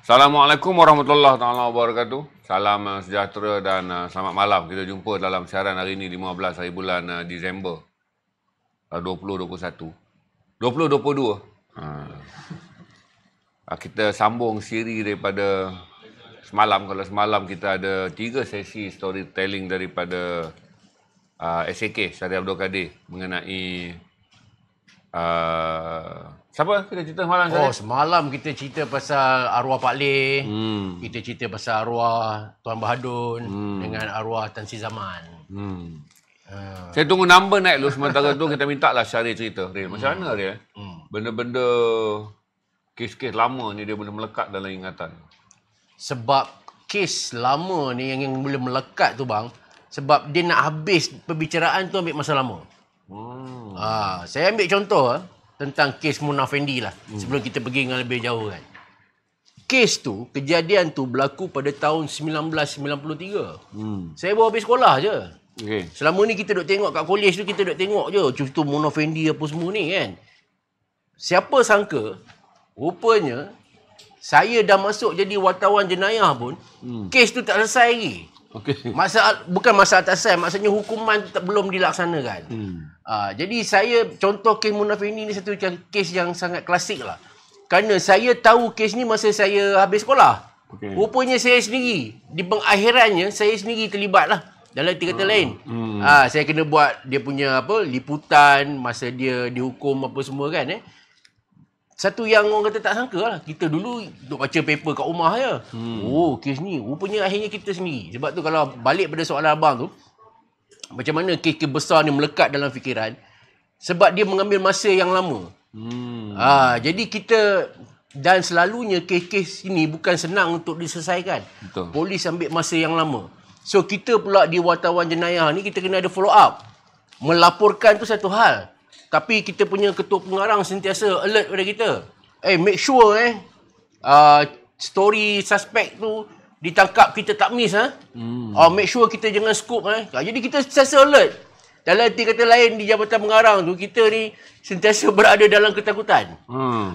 Assalamualaikum warahmatullahi taala wabarakatuh. Salam sejahtera dan selamat malam. Kita jumpa dalam siaran hari ini 15 hari bulan Disember 2021. 2022. Kita sambung siri daripada semalam. Kalau semalam kita ada 3 sesi storytelling daripada SAK, Syarif Abdul Kadir, mengenai siapa kita cerita semalam? Semalam kita cerita pasal arwah Pak Leh. Kita cerita pasal arwah Tuan Bahadun dengan arwah Tan Sri Zaman. Saya tunggu number naik dulu. Sementara tu kita minta lah Syarif cerita. Macam mana dia? Benda-benda kes-kes lama ni dia boleh melekat dalam ingatan. Sebab kes lama ni yang boleh melekat tu bang, sebab dia nak habis perbicaraan tu ambil masa lama. Saya ambil contoh tentang kes Mona Fendi lah. Sebelum kita pergi dengan lebih jauh kan. Kes tu, kejadian tu berlaku pada tahun 1993. Saya baru habis sekolah je. Okay. Selama ni kita duk tengok kat kolej tu, kita duk tengok je contoh Mona Fendi apa semua ni kan. Siapa sangka, rupanya saya dah masuk jadi wartawan jenayah pun, kes tu tak selesai lagi. Okay. Bukan masalah tak selesai, maksudnya hukuman belum dilaksanakan. Jadi saya, contoh kes Mona Fendi ni satu kes yang sangat klasik lah. Kerana saya tahu kes ni masa saya habis sekolah. Okay. Rupanya saya sendiri, di pengakhirannya saya sendiri terlibat lah. Dalam arti kata lain. Saya kena buat dia punya liputan masa dia dihukum apa semua kan. Satu yang orang kata tak sangka lah. Kita dulu duk baca paper kat rumah je. Kes ni. Rupanya akhirnya kita sendiri. Sebab tu kalau balik pada soalan abang tu, macam mana kes-kes besar ni melekat dalam fikiran. Sebab dia mengambil masa yang lama. Jadi kita, dan selalunya kes-kes ini bukan senang untuk diselesaikan. Betul. Polis ambil masa yang lama. So kita pula di wartawan jenayah ni, kita kena ada follow up. Melaporkan tu satu hal. Tapi kita punya ketua pengarang sentiasa alert pada kita. Make sure story suspect tu ditangkap, kita tak miss. Make sure kita jangan scoop. Jadi kita sentiasa alert. Dalam arti kata lain, di jabatan pengarang tu, kita ni sentiasa berada dalam ketakutan.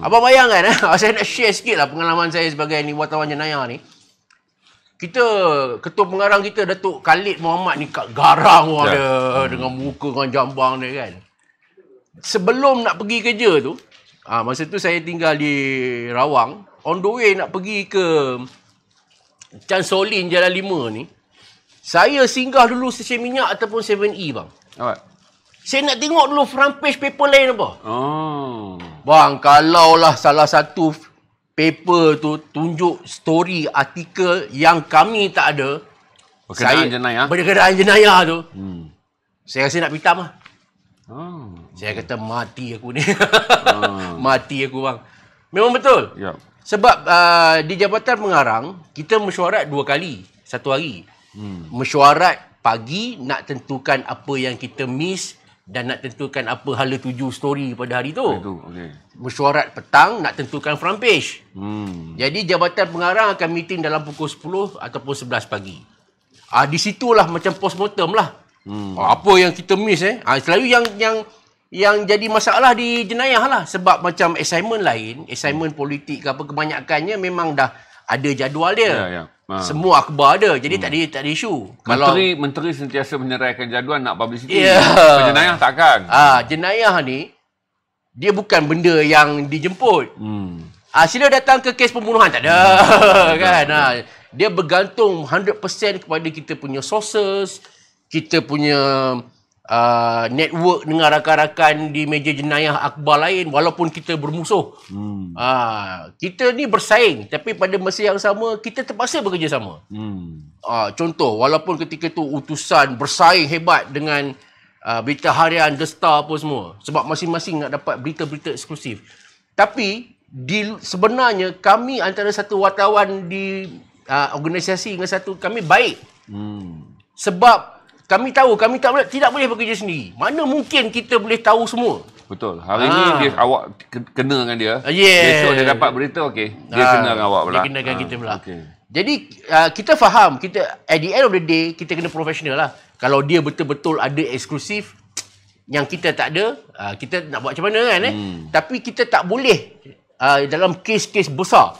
Abang bayangkan, saya nak share sikit lah pengalaman saya sebagai ni wartawan jenayah ni. Ketua pengarang kita, Datuk Khalid Muhammad ni garang dia dengan muka dengan jambang dia kan. Sebelum nak pergi kerja tu, masa tu saya tinggal di Rawang, on the way nak pergi ke Chan Solin Jalan 5 ni, saya singgah dulu stesen minyak ataupun 7E bang. Alright. Saya nak tengok dulu front page paper lain apa. Bang, kalaulah salah satu paper tu tunjuk story artikel yang kami tak ada, berkenaan jenayah tu, saya rasa nak pitam lah. Saya kata mati aku ni. Mati aku bang. Memang betul. Yep. Sebab di jabatan pengarang, kita mesyuarat 2 kali satu hari. Mesyuarat pagi nak tentukan apa yang kita miss dan nak tentukan apa hala tuju story pada hari tu. Okay. Mesyuarat petang nak tentukan front page. Jadi jabatan pengarang akan meeting dalam pukul 10 ataupun 11 pagi. Di situlah macam postmortem lah. Apa yang kita miss selalu yang jadi masalah di jenayah lah. Sebab macam assignment lain, assignment politik ke apa, kebanyakannya memang dah ada jadual dia. Semua akhbar ada. Jadi tak ada isu. Menteri sentiasa menyerahkan jadual nak publicity. Jenayah takkan. Jenayah ni dia bukan benda yang dijemput. Sila datang ke kes pembunuhan, tak ada. Kan? Dia bergantung 100% kepada kita punya sources, kita punya network dengan rakan-rakan di meja jenayah akhbar lain, walaupun kita bermusuh. Kita ni bersaing, tapi pada masa yang sama kita terpaksa bekerjasama. Contoh, walaupun ketika tu utusan bersaing hebat dengan berita harian The Star apa semua, sebab masing-masing nak dapat berita-berita eksklusif. Tapi sebenarnya kami antara satu wartawan di organisasi dengan satu, kami baik. Sebab kami tahu kami tidak boleh bekerja sendiri. Mana mungkin kita boleh tahu semua. Betul. Hari ni awak kena dengan dia. Besok dia dapat berita, okey. Dia kena dengan awak pula. Dia kena dengan kita pula. Okay. Jadi kita faham, kita at the end of the day kita kena profesional lah. Kalau dia betul-betul ada eksklusif yang kita tak ada, kita nak buat macam mana kan. Tapi kita tak boleh dalam kes-kes besar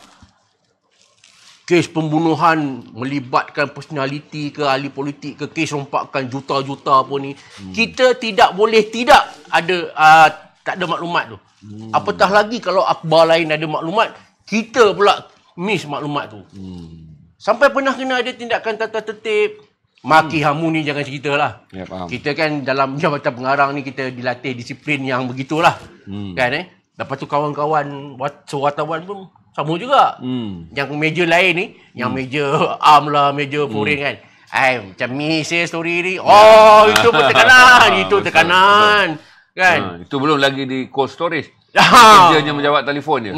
kes pembunuhan melibatkan personaliti ke ahli politik ke kes rompakan juta-juta pun ni, kita tidak boleh tidak ada tak ada maklumat tu. Apatah lagi kalau akhbar lain ada maklumat, kita pula miss maklumat tu. Sampai pernah kena ada tindakan tata tertib. Maki hamu ni jangan cerita lah. Ya, faham. Kita kan dalam jabatan pengarang ni kita dilatih disiplin yang begitulah. Kan Lepas tu kawan-kawan wartawan pun sama juga. Yang meja lain ni, yang meja am lah, meja foreign kan. Macam miss story ni. Oh, itu pun tekanan. Itu tekanan. Kan? Itu belum lagi di cold storage. Kerjanya menjawab telefon je.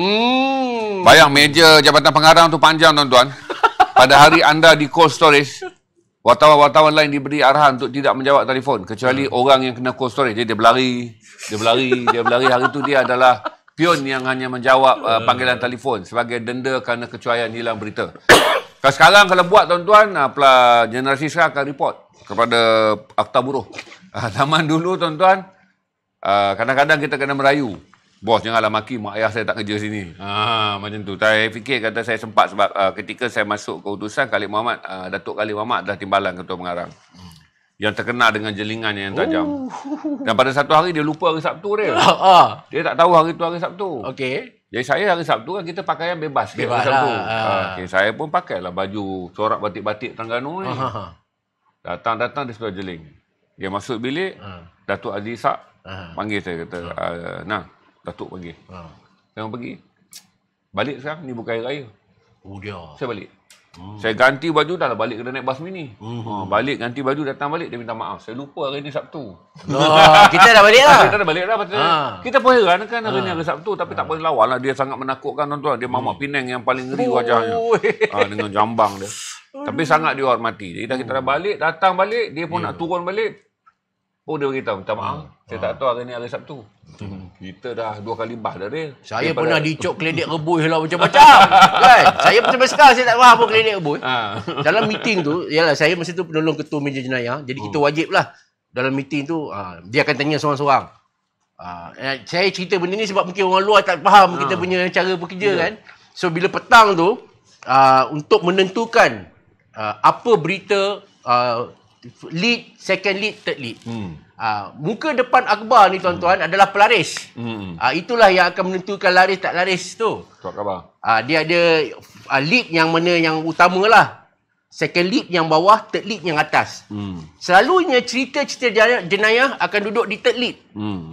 Bayang meja jabatan pengarang tu panjang tuan-tuan. Pada hari anda di cold storage, wartawan-wartawan lain diberi arahan untuk tidak menjawab telefon. Kecuali orang yang kena cold storage. Jadi dia berlari. Hari tu dia adalah pion yang hanya menjawab panggilan telefon sebagai denda kerana kecuaian hilang berita. Kalau sekarang kalau buat tuan-tuan, generasi sekarang akan report kepada Akta Buruh. Zaman dulu tuan-tuan, kadang-kadang kita kena merayu. Bos, janganlah maki, mak ayah saya tak kerja sini. Macam tu. Saya fikir kata saya sempat sebab ketika saya masuk ke utusan Khalid Muhammad, Datuk Khalid Muhammad adalah timbalan ketua pengarang. Yang terkenal dengan jelingan yang tajam. Dan pada satu hari dia lupa hari Sabtu dia. Dia tak tahu hari tu hari Sabtu. Okey. Jadi saya hari Sabtu kan kita pakaian bebas. Bebas hari Sabtu. lah. Saya pun pakailah baju corak batik-batik Terengganu ni. Datang dia sudah jeling. Dia masuk bilik, Datuk Aziz Sak panggil saya kata, nah, Datuk panggil. Saya pergi. Balik sekarang, ni bukan hari raya. Dia. Saya balik. Saya ganti baju dah lah balik kena naik bas mini. Balik ganti baju datang balik dia minta maaf. Saya lupa hari ni Sabtu. Kita dah balik lah. Kita dah balik dah. Kita pun heran kan hari ni hari Sabtu tapi tak boleh lawan lah. Dia sangat menakutkan tuan-tuan. Dia Mamak Penang yang paling ngeri wajahnya. Dengan jambang dia. Tapi sangat dihormati. Jadi kita dah balik, datang balik, dia pun nak turun balik. Oh dia beritahu, minta maaf. Saya tak tahu hari ni hari Sabtu. Kita dah 2 kali bah dah dia. Saya pernah dicok keledek rebus lah macam-macam. Kan? Saya sampai sekarang saya tak faham apa keledek rebus. Dalam meeting tu, yalah saya masa tu penolong ketua meja jenayah. Jadi kita wajib lah. Dalam meeting tu, dia akan tanya seorang-seorang. Saya cerita benda ni sebab mungkin orang luar tak faham kita punya cara bekerja kan. So bila petang tu, untuk menentukan apa berita lead, second lead, third lead. Muka depan akhbar ni tuan-tuan adalah pelaris. Itulah yang akan menentukan laris tak laris tu. Surat khabar. Dia ada lead yang mana yang utama lah. Second lead yang bawah, third lead yang atas. Selalunya cerita-cerita jenayah akan duduk di third lead.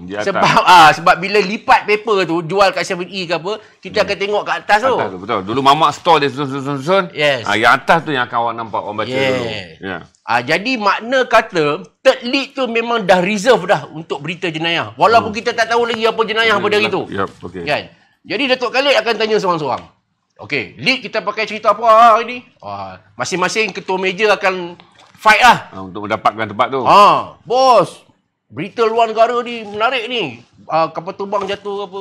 Di atas. Sebab bila lipat paper tu, jual kat 7E ke apa, kita akan tengok kat atas tu. Atas tu, betul. Dulu mamak store dia susun. Yes. Yang atas tu yang akan awak nampak orang baca dulu. Yeah. Jadi makna kata third lead tu memang dah reserve dah untuk berita jenayah. Walaupun kita tak tahu lagi apa jenayah pada hari tu. Okay. Kan? Jadi Datuk Khalid akan tanya seorang-seorang. Okey, lead kita pakai cerita apa hari ni? Masing-masing ketua meja akan fight lah. Untuk mendapatkan tempat tu. Bos, berita luar negara ni menarik ni. Kapal terbang jatuh apa.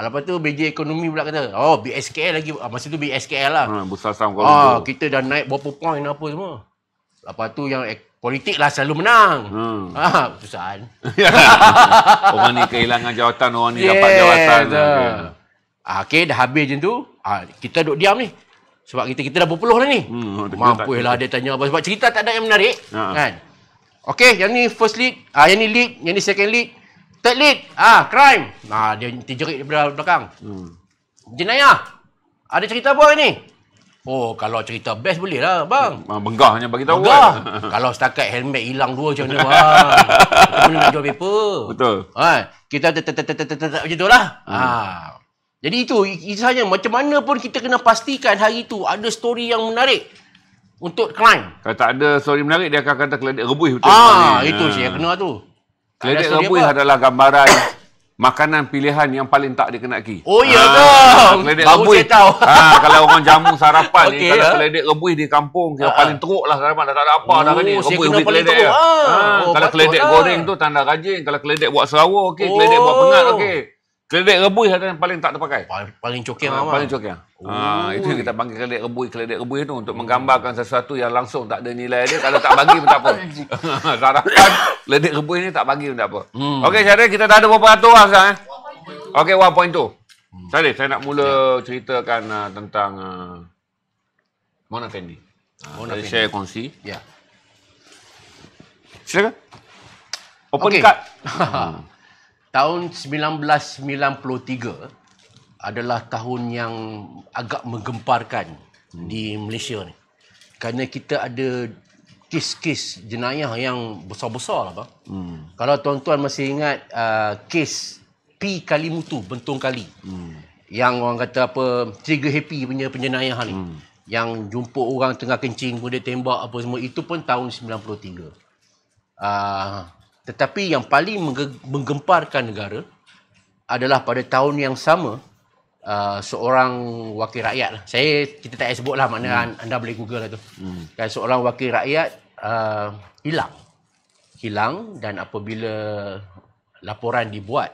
Lepas tu BJ Ekonomi pula kata, BSKL lagi. Masa tu BSKL lah. Bursa Saham Kuala Lumpur. Kita dah naik berapa point apa semua. Lepas tu yang politik lah selalu menang. Kesusahan. Orang ni kehilangan jawatan, orang ni dapat jawatan. Okey, dah habis macam tu. Kita duduk diam ni. Sebab kita dah berpuluh dah ni. Mampulah dia tanya apa. Sebab cerita tak ada yang menarik. Kan? Okey, yang ni first lead. Yang ni lead. Yang ni second lead. Third lead. Crime. Dia terjerit daripada belakang. Jenayah. Ada cerita apa hari ni? Kalau cerita best boleh lah bang. Benggah hanya bagi tahu. Kalau setakat helmet hilang 2 macam mana bang? Kita mana nak jual paper. Betul. Kita macam tu lah. Jadi itu kisahnya. Macam mana pun kita kena pastikan hari tu ada story yang menarik untuk crime. Kalau tak ada story menarik, dia akan kata keledek rebus. Itu saya kena tu. Keledek rebus adalah gambaran makanan pilihan yang paling tak dikenaki. Ya ke? Baru saya tahu. Kalau orang jamu sarapan ni, kalau keledek rebus di kampung, yang paling teruk lah sarapan. Dah tak ada apa dah ni. Rebus keledek. Kalau keledek goreng tu tanda rajin. Kalau keledek buat serawar, keledek buat pengat, keledek rebus adalah yang paling tak terpakai. Paling cokiang paling cokiang. Itu yang kita panggil keledek rebus tu untuk menggambarkan sesuatu yang langsung tak ada nilai dia. Kalau tak bagi pun tak apa. Sarapan keledek rebus ni tak bagi pun tak apa. Okey Syarif, kita dah ada berapa ratus orang sekarang Okey, 1.2. Syarif, saya nak mula ceritakan tentang Mona Fendi. Mona Fendi. Saya kongsi. Ya. Silakan. Open Okey. card. Tahun 1993 adalah tahun yang agak menggemparkan di Malaysia ni. Kerana kita ada kes-kes jenayah yang besar-besar lah, bang. Kalau tuan-tuan masih ingat kes P Kalimutu, Bentong Kali. Yang orang kata apa, Trigger Happy punya penjenayah ni. Yang jumpa orang tengah kencing, kemudian tembak apa semua. Itu pun tahun 93. Tetapi yang paling menggemparkan negara adalah pada tahun yang sama, seorang wakil rakyat lah. Kita tak payah sebut lah, maknanya anda boleh google lah tu. Dan seorang wakil rakyat hilang dan apabila laporan dibuat,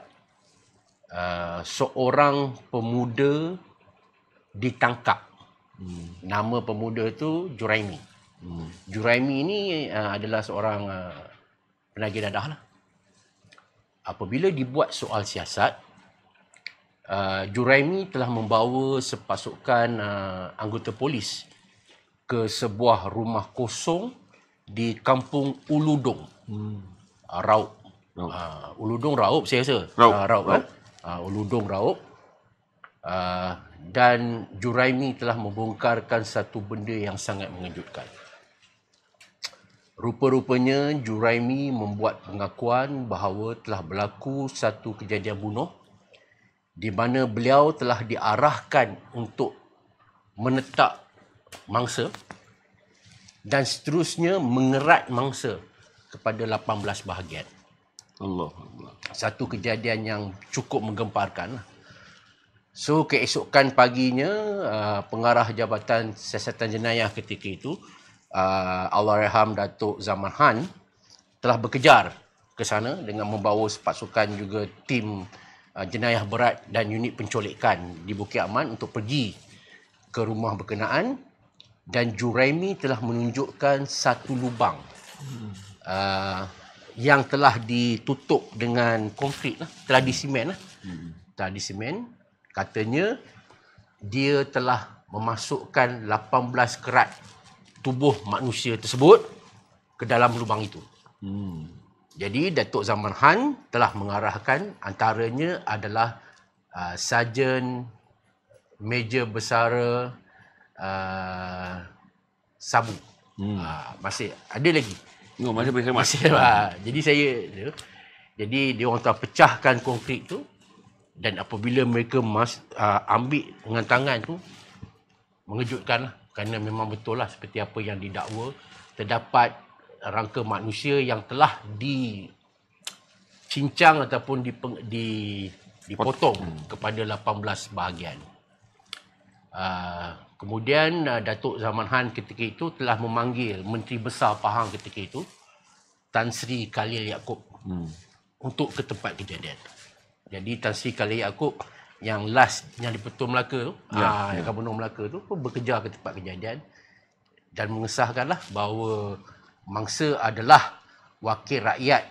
seorang pemuda ditangkap. Nama pemuda itu Juraimi. Juraimi ini adalah seorang penagih dadah lah. Apabila dibuat soal siasat, Juraimi telah membawa sepasukan anggota polis ke sebuah rumah kosong di kampung Uludong, Raub. Uludong Raub, saya rasa. Raub. Uludong Raub. Dan Juraimi telah membongkarkan satu benda yang sangat mengejutkan. Rupa-rupanya Juraimi membuat pengakuan bahawa telah berlaku satu kejadian bunuh di mana beliau telah diarahkan untuk menetak mangsa dan seterusnya mengerat mangsa kepada 18 bahagian. Allah. Satu kejadian yang cukup menggemparkan. So keesokan paginya, pengarah Jabatan Siasatan Jenayah ketika itu, Allahyarham Datuk Zaman Han, telah berkejar ke sana dengan membawa pasukan juga tim jenayah berat dan unit penculikan di Bukit Aman untuk pergi ke rumah berkenaan, dan Juraimi telah menunjukkan satu lubang yang telah ditutup dengan konkrit lah, telah disimen lah. Telah disimen. Katanya dia telah memasukkan 18 kerat tubuh manusia tersebut ke dalam lubang itu. Jadi Datuk Zaman Han telah mengarahkan, antaranya adalah Sarjan Major Besara Sabu. Masih ada lagi. Jadi dia orang telah pecahkan konkrit tu, dan apabila mereka ambil dengan tangan tu, mengejutkan lah. Kerana memang betul lah seperti apa yang didakwa, terdapat rangka manusia yang telah dicincang ataupun dipotong kepada 18 bahagian. Kemudian Datuk Zaman Han ketika itu telah memanggil Menteri Besar Pahang ketika itu, Tan Sri Khalil Yaakob, untuk ke tempat kejadian. Jadi Tan Sri Khalil Yaakob yang last yang di Petua Melaka tu, yang Gubernur Melaka tu pun bekerja ke tempat kejadian dan mengesahkanlah bahawa mangsa adalah wakil rakyat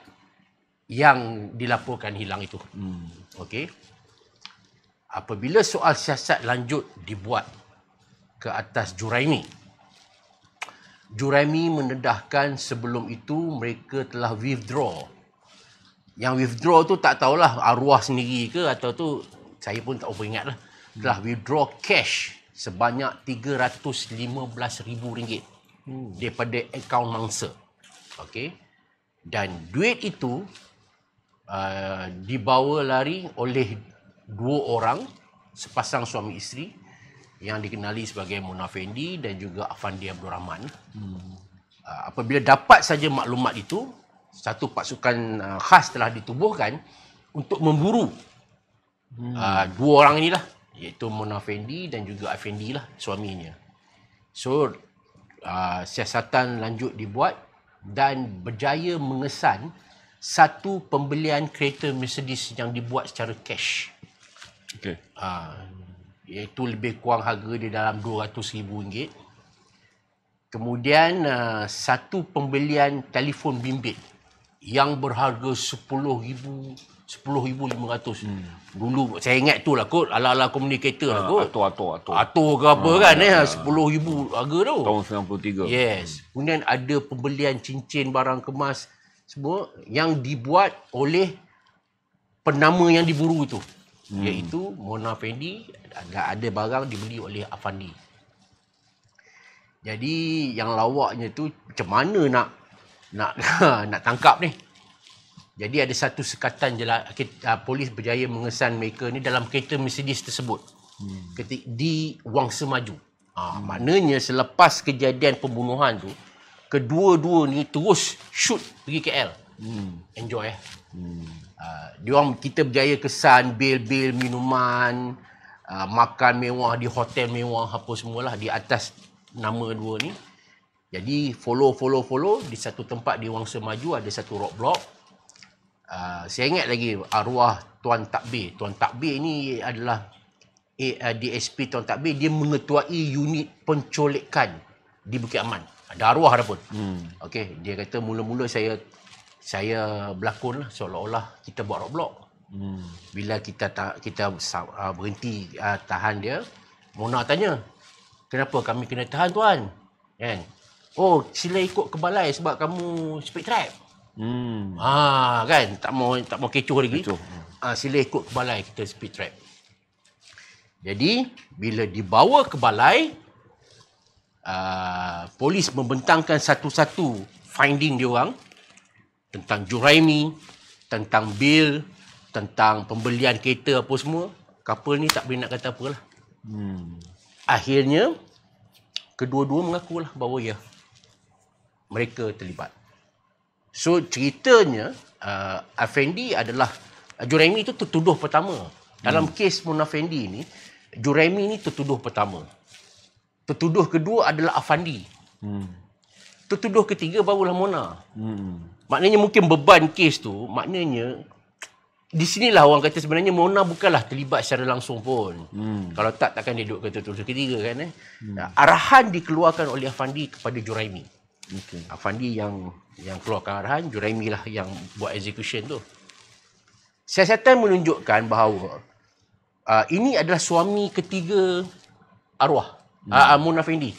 yang dilaporkan hilang itu. Okey. Apabila soal siasat lanjut dibuat ke atas Juraimi, Juraimi mendedahkan sebelum itu mereka telah withdraw. Yang withdraw tu tak tahulah arwah sendiri ke atau tu saya pun tak apa ingat lah. Telah withdraw cash sebanyak RM315,000 daripada akaun mangsa. Okey. Dan duit itu dibawa lari oleh dua orang, sepasang suami isteri yang dikenali sebagai Mona Fendi dan juga Afandi Abdul Rahman. Apabila dapat saja maklumat itu, satu pasukan khas telah ditubuhkan untuk memburu dua orang inilah, iaitu Mona Fendi dan juga Afandi lah, suaminya. So siasatan lanjut dibuat dan berjaya mengesan satu pembelian kereta Mercedes yang dibuat secara cash. Okey. Iaitu lebih kurang harga dia dalam RM200,000. Kemudian satu pembelian telefon bimbit yang berharga 10,500. Dulu saya ingat tu lah kot, ala-ala communicator lah kot. Ato ke apa kan 10,000 harga tu. Tahun 93. Yes. Kemudian ada pembelian cincin, barang kemas semua yang dibuat oleh penama yang diburu tu. Iaitu Mona Fendi. Ada barang dibeli oleh Afandi. Jadi yang lawaknya tu macam mana nak tangkap ni. Jadi ada satu sekatan polis berjaya mengesan mereka ni dalam kereta Mercedes tersebut. Di Wangsa Maju. Maknanya selepas kejadian pembunuhan tu, kedua-dua ni terus shoot pergi KL. Enjoy kita berjaya kesan bil-bil minuman, makan mewah di hotel mewah apa semualah di atas nama dua ni. Jadi follow di satu tempat di Wangsa Maju ada satu rock block. Saya ingat lagi arwah Tuan Takbir. Tuan Takbir ni adalah DSP Tuan Takbir. Dia mengetuai unit pencolekan di Bukit Aman. Ada arwah dah pun. Okey, dia kata mula-mula saya berlakon lah seolah-olah kita buat rock block. Bila kita berhenti tahan dia, Mona tanya, kenapa kami kena tahan tuan? Kan? Oh, sila ikut ke balai sebab kamu speed trap. Kan tak mau kecoh lagi. Sila ikut ke balai kita speed trap. Jadi bila dibawa ke balai, polis membentangkan satu-satu finding dia orang tentang Juraimi, tentang bil, tentang pembelian kereta apa semua. Couple ni tak boleh nak kata apalah. Akhirnya kedua-dua mengakulah bahawa ya, mereka terlibat. So ceritanya Afendi adalah Juraimi itu tertuduh pertama. Dalam kes Mona Fendi ni, Juraimi ni tertuduh pertama. Tertuduh kedua adalah Afandi. Tertuduh ketiga barulah Mona. Maknanya mungkin beban kes tu, maknanya di sinilah orang kata sebenarnya Mona bukanlah terlibat secara langsung pun. Kalau takkan dia duduk kata tertuduh ketiga kan. Arahan dikeluarkan oleh Afandi kepada Juraimi. Afandi yang keluarkan arahan, Juraimi lah yang buat execution tu. Siasatan menunjukkan bahawa ini adalah suami ketiga arwah Mona Fendi.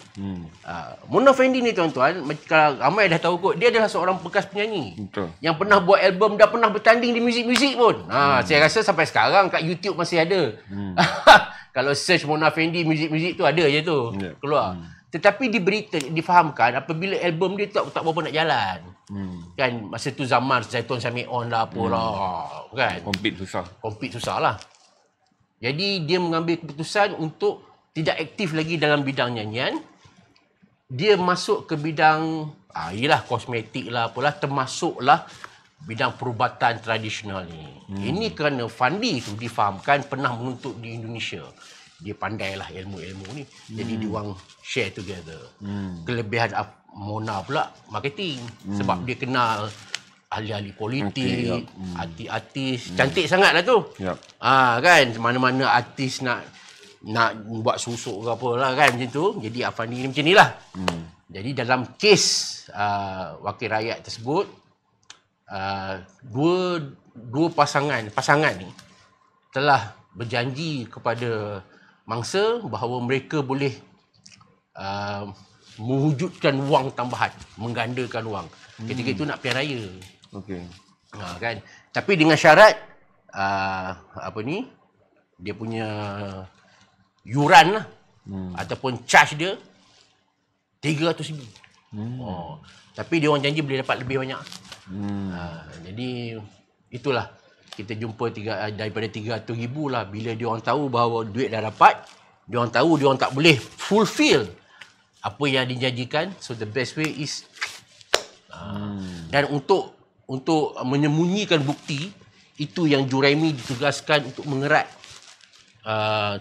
Mona Fendi ni tuan-tuan, kalau ramai dah tahu kot, dia adalah seorang bekas penyanyi. Betul. Yang pernah buat album, dah pernah bertanding di muzik-muzik pun. Saya rasa sampai sekarang kat YouTube masih ada. Kalau search Mona Fendi muzik-muzik tu ada je tu keluar. Tetapi difahamkan apabila album dia tak berapa nak jalan. Kan masa tu zaman Zaitun Samion lah apalah kan. Compete susah lah. Jadi dia mengambil keputusan untuk tidak aktif lagi dalam bidang nyanyian. Dia masuk ke bidang yelah kosmetik lah apalah, termasuklah bidang perubatan tradisional ni. Ini kerana Fandi tu difahamkan pernah menuntut di Indonesia. Dia pandailah ilmu-ilmu ni. Jadi diorang share together. Kelebihan Mona pula marketing. Sebab dia kenal ahli-ahli politik, artis-artis. Cantik sangat lah tu. Kan, mana-mana artis nak buat susuk ke apa lah kan macam tu. Jadi Afandi ni macam ni lah. Jadi dalam kes wakil rakyat tersebut, dua pasangan ni telah berjanji kepada mangsa bahawa mereka boleh mewujudkan wang tambahan, menggandakan wang. Ketika itu nak pilihan raya. Kan? Tapi dengan syarat dia punya yuran lah ataupun charge dia 300,000. Tapi dia orang janji boleh dapat lebih banyak. Jadi itulah kita jumpa daripada 300,000 lah. Bila dia orang tahu bahawa duit dah dapat, dia orang tahu dia orang tak boleh fulfill apa yang dijanjikan. So the best way is dan untuk menyembunyikan bukti, itu yang Juraimi ditugaskan untuk mengerat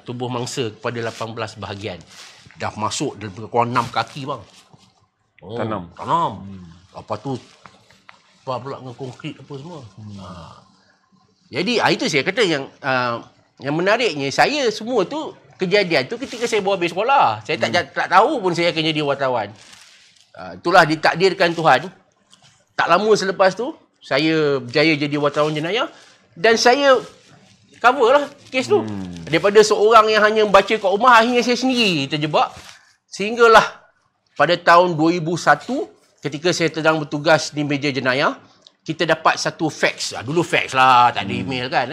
tubuh mangsa kepada 18 bahagian. Dah masuk lebih kurang 6 kaki bang. Tanam. Lepas tu apa pula dengan konkrit apa semua. Jadi itu saya kata yang menariknya, saya semua tu kejadian tu ketika saya baru habis sekolah. Saya tak tahu pun saya akan jadi wartawan. Itulah ditakdirkan Tuhan. Tak lama selepas tu saya berjaya jadi wartawan jenayah dan saya cover lah kes tu. Daripada seorang yang hanya membaca kat rumah, akhirnya saya sendiri terjebak. Sehinggalah pada tahun 2001, ketika saya sedang bertugas di meja jenayah, kita dapat satu fax. Dulu fax lah, tak ada email kan.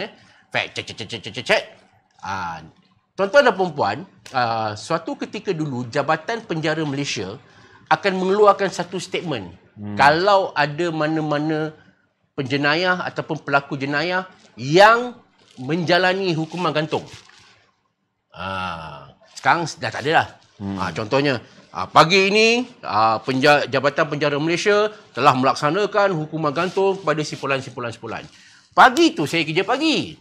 Fax, cek. Tuan-tuan dan perempuan, suatu ketika dulu, Jabatan Penjara Malaysia akan mengeluarkan satu statement. Kalau ada mana-mana penjenayah ataupun pelaku jenayah yang menjalani hukuman gantung. Sekarang dah tak ada dah. Contohnya, pagi ini Jabatan Penjara Malaysia telah melaksanakan hukuman gantung kepada simpulan. Pagi tu saya kerja pagi.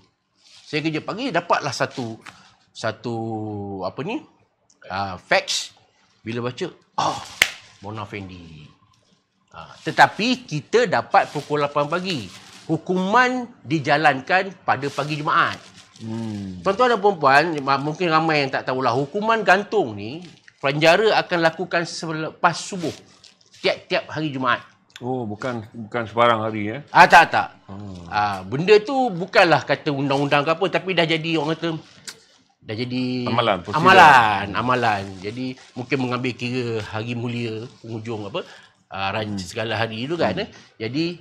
Dapatlah satu fax. Bila baca, Mona Fendi. Tetapi kita dapat pukul 8 pagi. Hukuman dijalankan pada pagi Jumaat. Tuan-tuan dan perempuan, mungkin ramai yang tak tahulah, hukuman gantung ni penjara akan lakukan selepas subuh tiap-tiap hari Jumaat. Oh, bukan sebarang hari ya? Tak. Benda tu bukanlah kata undang-undang ke apa, tapi dah jadi orang kata dah jadi amalan. Jadi mungkin mengambil kira hari mulia penghujung segala hari itu kan. Jadi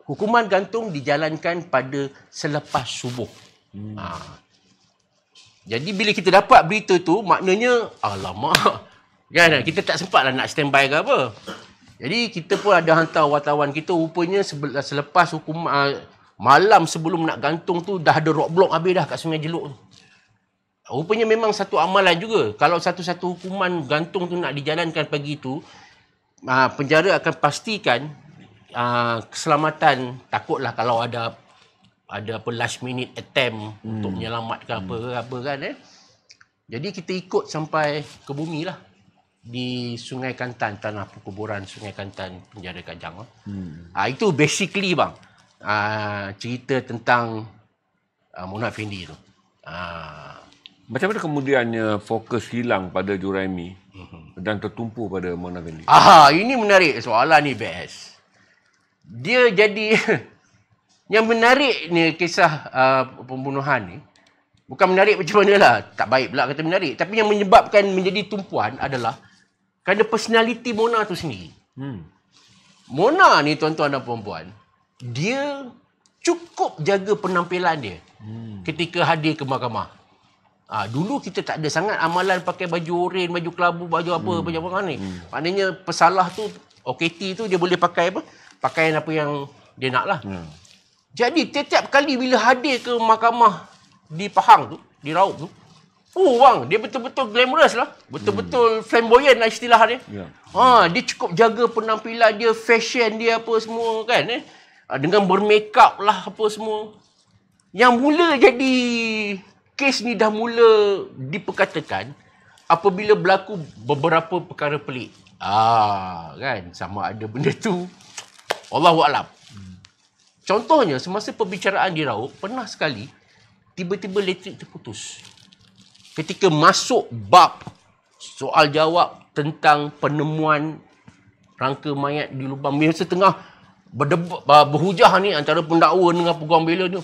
hukuman gantung dijalankan pada selepas subuh. Jadi bila kita dapat berita tu, maknanya alamak kan, kita tak sempat lah nak standby ke apa. Jadi kita pun ada hantar wartawan kita, rupanya selepas malam sebelum nak gantung tu dah ada roadblock habis dah kat Sungai Jeluk tu. Rupanya memang satu amalan juga. Kalau satu-satu hukuman gantung tu nak dijalankan pagi tu, penjara akan pastikan keselamatan. Takutlah kalau ada last minute attempt untuk menyelamatkan apa kan. Jadi kita ikut sampai ke bumi lah. Di Sungai Kantan, tanah perkuburan Sungai Kantan, penjara Kajang. Itu basically bang, cerita tentang Mona Fendi tu. Macam mana kemudiannya fokus hilang pada Juraimi dan tertumpu pada Mona Fendi? Ini menarik, soalan ni best. Dia jadi yang menarik ni kisah pembunuhan ni. Bukan menarik macam mana lah, tak baik pula kata menarik. Tapi yang menyebabkan menjadi tumpuan adalah kerana personality Mona tu sendiri. Mona ni tuan-tuan dan perempuan, dia cukup jaga penampilan dia ketika hadir ke mahkamah. Dulu kita tak ada sangat amalan pakai baju oren, baju kelabu, baju apa ni. Maknanya pesalah tu, OKT tu dia boleh pakai pakaian apa yang dia nak lah. Jadi setiap kali bila hadir ke mahkamah di Pahang tu, di Raub tu, bang, dia betul-betul glamorous lah. Betul-betul flamboyant lah istilah dia. Dia cukup jaga penampilan dia, fashion dia apa semua kan. Dengan bermakeup lah apa semua. Yang mula jadi kes ni dah mula diperkatakan apabila berlaku beberapa perkara pelik. Kan, sama ada benda tu Allahuaklam. Contohnya semasa perbicaraan di Raub, pernah sekali tiba-tiba elektrik terputus. Ketika masuk bab soal jawab tentang penemuan rangka mayat di lubang, masa tengah berhujah ni antara pendakwa dengan peguam bela ni,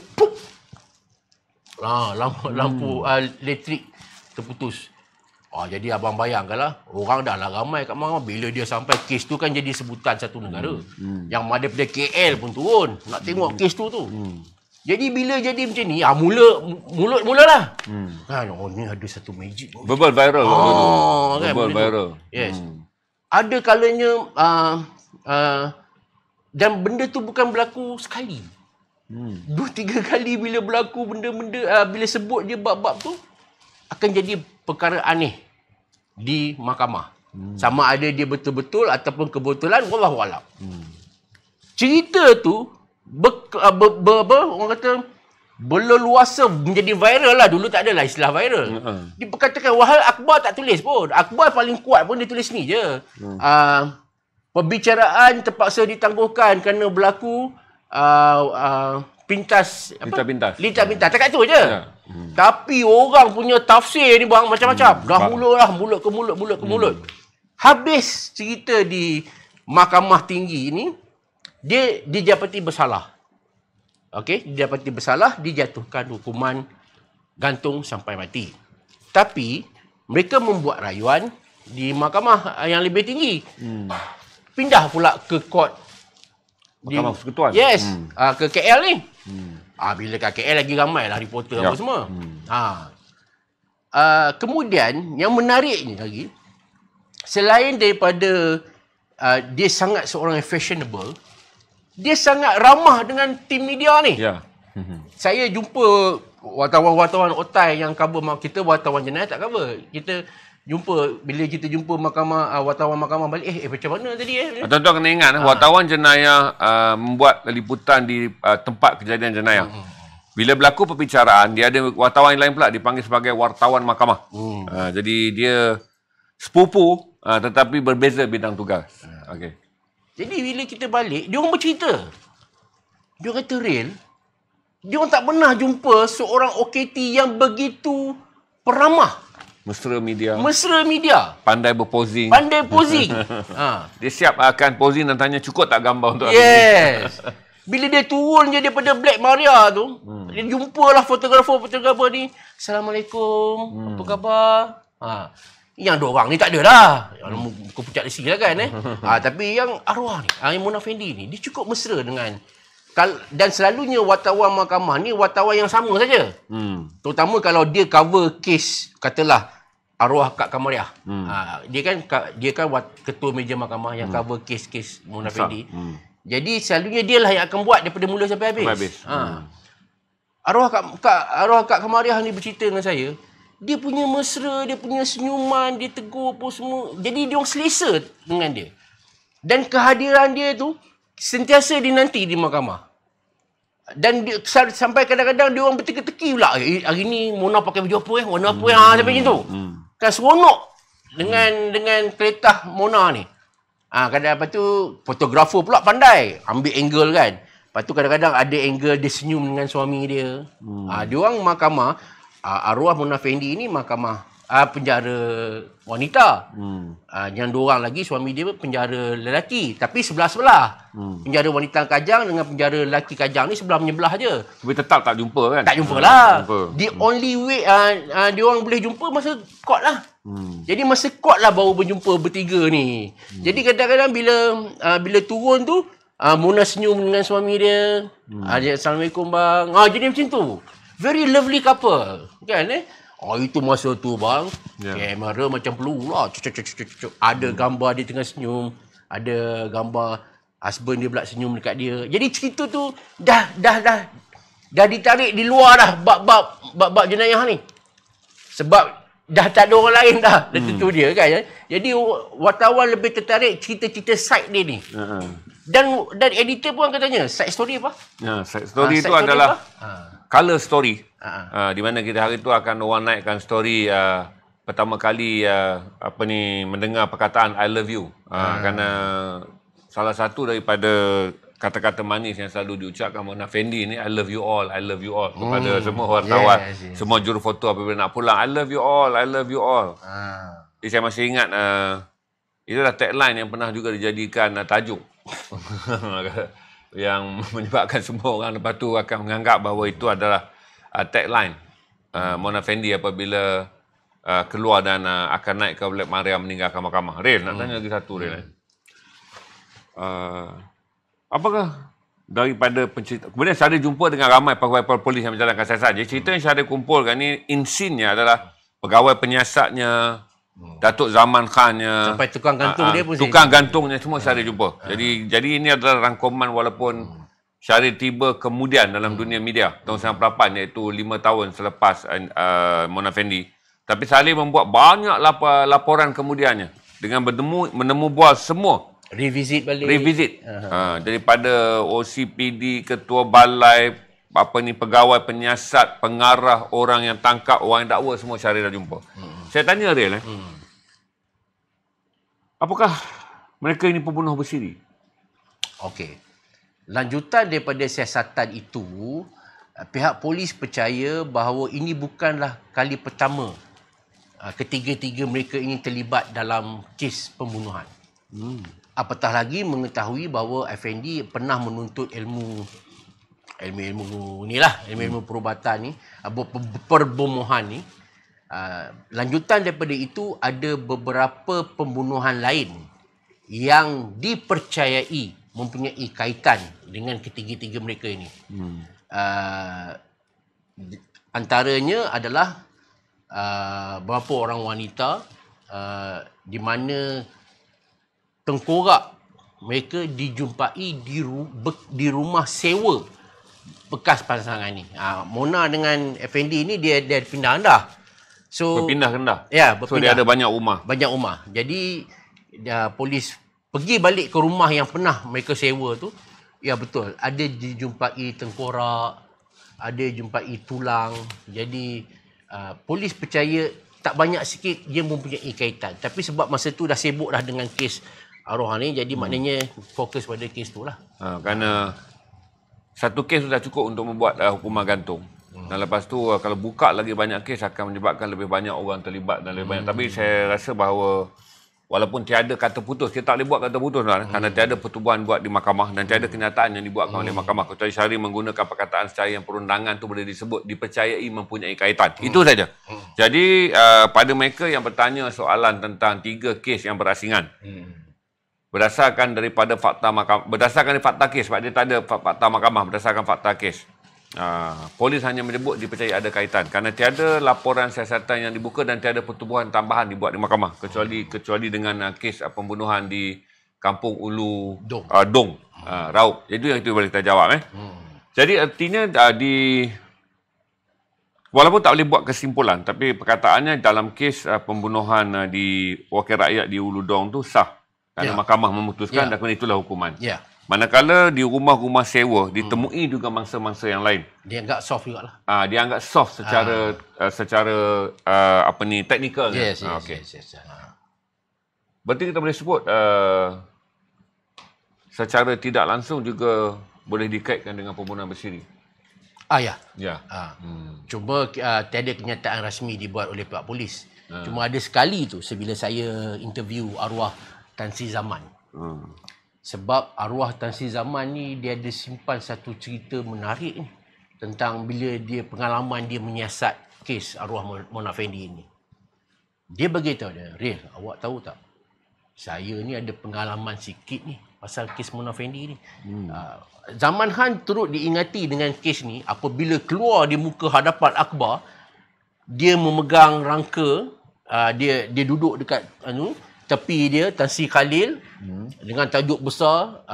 lampu elektrik terputus. Jadi abang bayangkanlah, orang dah lah ramai kat mana, bila dia sampai kes tu kan jadi sebutan satu negara. Yang daripada KL pun turun nak tengok kes tu. Jadi bila jadi macam ni, mulalah. Ni ada satu magic. Verbal viral. Kan, verbal viral. Yes. Ada kalanya dan benda tu bukan berlaku sekali. 2-3 kali bila berlaku benda-benda, bila sebut dia bab-bab tu, akan jadi perkara aneh di mahkamah. Sama ada dia betul-betul ataupun kebetulan, wallahualam. Cerita tu orang kata berleluasa menjadi viral lah. Dulu tak adalah istilah viral. Diperkatakan wahai Akbar tak tulis pun. Akbar paling kuat pun dia tulis ni je. Perbicaraan terpaksa ditangguhkan kerana berlaku lintas-pintas. Takat tu je. Tapi orang punya tafsir ni bang macam-macam. Dah mulalah mulut ke mulut. Habis cerita di Mahkamah Tinggi ni, Dia didapati bersalah. Okey, didapati bersalah, dijatuhkan hukuman gantung sampai mati. Tapi mereka membuat rayuan di mahkamah yang lebih tinggi. Pindah pula ke court Mahkamah Persekutuan. Yes, ke KL ni. Bila kat KL lagi ramai lah reporter apa semua. Kemudian yang menariknya lagi, selain daripada dia sangat seorang yang fashionable, dia sangat ramah dengan tim media ni. Ya. Saya jumpa wartawan-wartawan otai yang cover, kita wartawan jenayah tak cover. Kita jumpa, bila kita jumpa mahkamah, wartawan mahkamah balik, macam mana tadi Tuan-tuan kena ingat, wartawan jenayah membuat liputan di tempat kejadian jenayah. Bila berlaku perbicaraan, dia ada wartawan lain pula dipanggil sebagai wartawan mahkamah. Jadi dia sepupu tetapi berbeza bidang tugas. Okey. Jadi bila kita balik, dia orang bercerita. Dia orang kata real, dia orang tak pernah jumpa seorang OKT yang begitu peramah. Mesra media. Mesra media. Pandai berposing. Pandai posing. Dia siap akan posing dan tanya cukup tak gambar untuk hari Yes. Bila dia turun je daripada Black Maria tu, dia jumpalah fotografer ni. Assalamualaikum. Apa khabar? Yang dua orang ni tak ada lah. Muka pucat lesi lah kan. Tapi yang arwah ni, yang Mona Fendi ni, dia cukup mesra dengan. Dan selalunya wartawan mahkamah ni wartawan yang sama saja. Terutama kalau dia cover kes, katalah arwah Kak Kamariah. Dia kan ketua meja mahkamah yang cover kes-kes Mona Fendi. Jadi selalunya dia lah yang akan buat daripada mula sampai habis. Arwah Kak Kamariah ni bercerita dengan saya. Dia punya mesra, dia punya senyuman, dia tegur apa semua. Jadi dia orang selesa dengan dia. Dan kehadiran dia tu sentiasa dinanti di mahkamah. Dan dia, sampai kadang-kadang dia orang berteka-teki pula. Hari ni Mona pakai baju apa warna apa sampai macam tu. Kan seronok dengan kereta Mona ni. Kadang lepas tu fotografer pula pandai ambil angle kan. Lepas tu kadang-kadang ada angle dia senyum dengan suami dia. Dia orang mahkamah, arwah Mona Fendi ni mahkamah penjara wanita. Yang dua orang lagi suami dia penjara lelaki. Tapi sebelah-sebelah. Penjara wanita Kajang dengan penjara lelaki Kajang ni sebelah-menyebelah je. Tapi tetap tak jumpa kan? Tak jumpa lah. The only way dia orang boleh jumpa masa court lah. Jadi masa court lah baru berjumpa bertiga ni. Jadi kadang-kadang bila turun tu, Mona senyum dengan suami dia. Dia Assalamualaikum bang. Jadi macam tu. Very lovely couple. Kan itu masa tu bang. Kamera macam perlu lah. Ada gambar dia tengah senyum. Ada gambar husband dia pula senyum dekat dia. Jadi cerita tu dah ditarik di luar dah bab jenayah ni. Sebab dah tak ada orang lain dah. Tentu dia kan. Jadi wartawan lebih tertarik cerita-cerita side dia ni. Dan editor pun katanya side story apa? Side story itu adalah color story. Di mana kita hari tu akan orang naikkan story pertama kali mendengar perkataan I love you. Kerana salah satu daripada kata-kata manis yang selalu diucapkan Mona Fendi ni, I love you all, I love you all. Kepada semua wartawan, semua juru foto apabila nak pulang, I love you all, I love you all. Jadi saya masih ingat, itulah tagline yang pernah juga dijadikan tajuk. Yang menyebabkan semua orang lepas tu akan menganggap bahawa itu adalah tagline Mona Fendi apabila keluar dan akan naik ke Black Maria meninggalkan mahkamah. Ril, nak tanya lagi satu, Ril. Apakah daripada pencerita, kemudian saya ada jumpa dengan ramai pegawai polis yang menjalankan siasat. Jadi cerita yang saya ada kumpulkan ni, insinya adalah pegawai penyiasatnya, Datuk Zaman Khannya, sampai tukang gantung dia pun tukang gantungnya semua saya ada jumpa. Jadi ini adalah rangkuman walaupun Syaril tiba kemudian dalam dunia media tahun 98, iaitu 5 tahun selepas Mona Fendi. Tapi Saleh membuat banyak laporan kemudiannya dengan menemu bual semua. Revisit balik. Daripada OCPD, ketua balai, pegawai penyiasat, pengarah, orang yang tangkap, orang yang dakwa, semua Syaril dah jumpa. Saya tanya Ril, apakah mereka ini pembunuh bersiri? Okey. Lanjutan daripada siasatan itu, pihak polis percaya bahawa ini bukanlah kali pertama ketiga-tiga mereka ini terlibat dalam kes pembunuhan. Apatah lagi mengetahui bahawa Effendi pernah menuntut ilmu perubatan ni, perbomohan ni. Lanjutan daripada itu ada beberapa pembunuhan lain yang dipercayai mempunyai kaitan dengan ketiga-tiga mereka ini. Antaranya adalah beberapa orang wanita di mana tengkorak mereka dijumpai di rumah sewa bekas pasangan ni. Mona dengan Effendi ni dia pindah dah. So Berpindah rendah. Ya, So dia ada banyak rumah. Banyak rumah. Jadi polis pergi balik ke rumah yang pernah mereka sewa tu. Ya betul, ada dijumpai tengkorak, ada jumpai tulang. Jadi polis percaya tak banyak sikit dia mempunyai kaitan. Tapi sebab masa tu dah sibuk dah dengan kes arwah ni, jadi maknanya fokus pada kes tu lah. Kerana satu kes sudah cukup untuk membuat hukuman gantung. Dan lepas tu kalau buka lagi banyak kes akan menyebabkan lebih banyak orang terlibat dan lebih banyak. Tapi saya rasa bahawa walaupun tiada kata putus, kita tak boleh buat kata putus kerana tiada pertubuhan buat di mahkamah dan tiada kenyataan yang dibuatkan oleh mahkamah. Kecuali Syahri menggunakan perkataan secara yang perundangan tu boleh disebut dipercayai mempunyai kaitan. Itu saja. Jadi pada mereka yang bertanya soalan tentang 3 kes yang berasingan. Berdasarkan daripada fakta mahkamah, berdasarkan dari fakta kes, sebab dia tak ada fakta mahkamah, berdasarkan fakta kes. Polis hanya menyebut dipercayai ada kaitan kerana tiada laporan siasatan yang dibuka dan tiada pertubuhan tambahan dibuat di mahkamah kecuali dengan kes pembunuhan di Kampung Ulu Dong, Raub. Itu yang itu boleh kita jawab. Jadi artinya walaupun tak boleh buat kesimpulan, tapi perkataannya dalam kes pembunuhan di Wakil Rakyat di Ulu Dong tu sah kerana mahkamah memutuskan dan itulah hukuman. Manakala di rumah-rumah sewa ditemui juga mangsa-mangsa yang lain. Dia anggap soft jugalah. Dia anggap soft secara teknikal. Yes. Berarti kita boleh sebut secara tidak langsung juga boleh dikaitkan dengan pembunuhan bersiri. Ya. Cuma tiada kenyataan rasmi dibuat oleh pihak polis. Cuma ada sekali tu sebila saya interview arwah Tan Sri Zaman. Sebab arwah Tan Sri Zaman ni dia ada simpan satu cerita menarik ni tentang bila pengalaman dia menyiasat kes arwah Mona Effendi ni. Dia beritahu dia, "Ril, awak tahu tak? Saya ni ada pengalaman sikit ni pasal kes Mona Effendi ni." Zaman Han turut diingati dengan kes ni apabila keluar di muka hadapan akhbar, dia memegang rangka, dia duduk dekat tepi dia, Tan Sri Khalil, dengan tajuk besar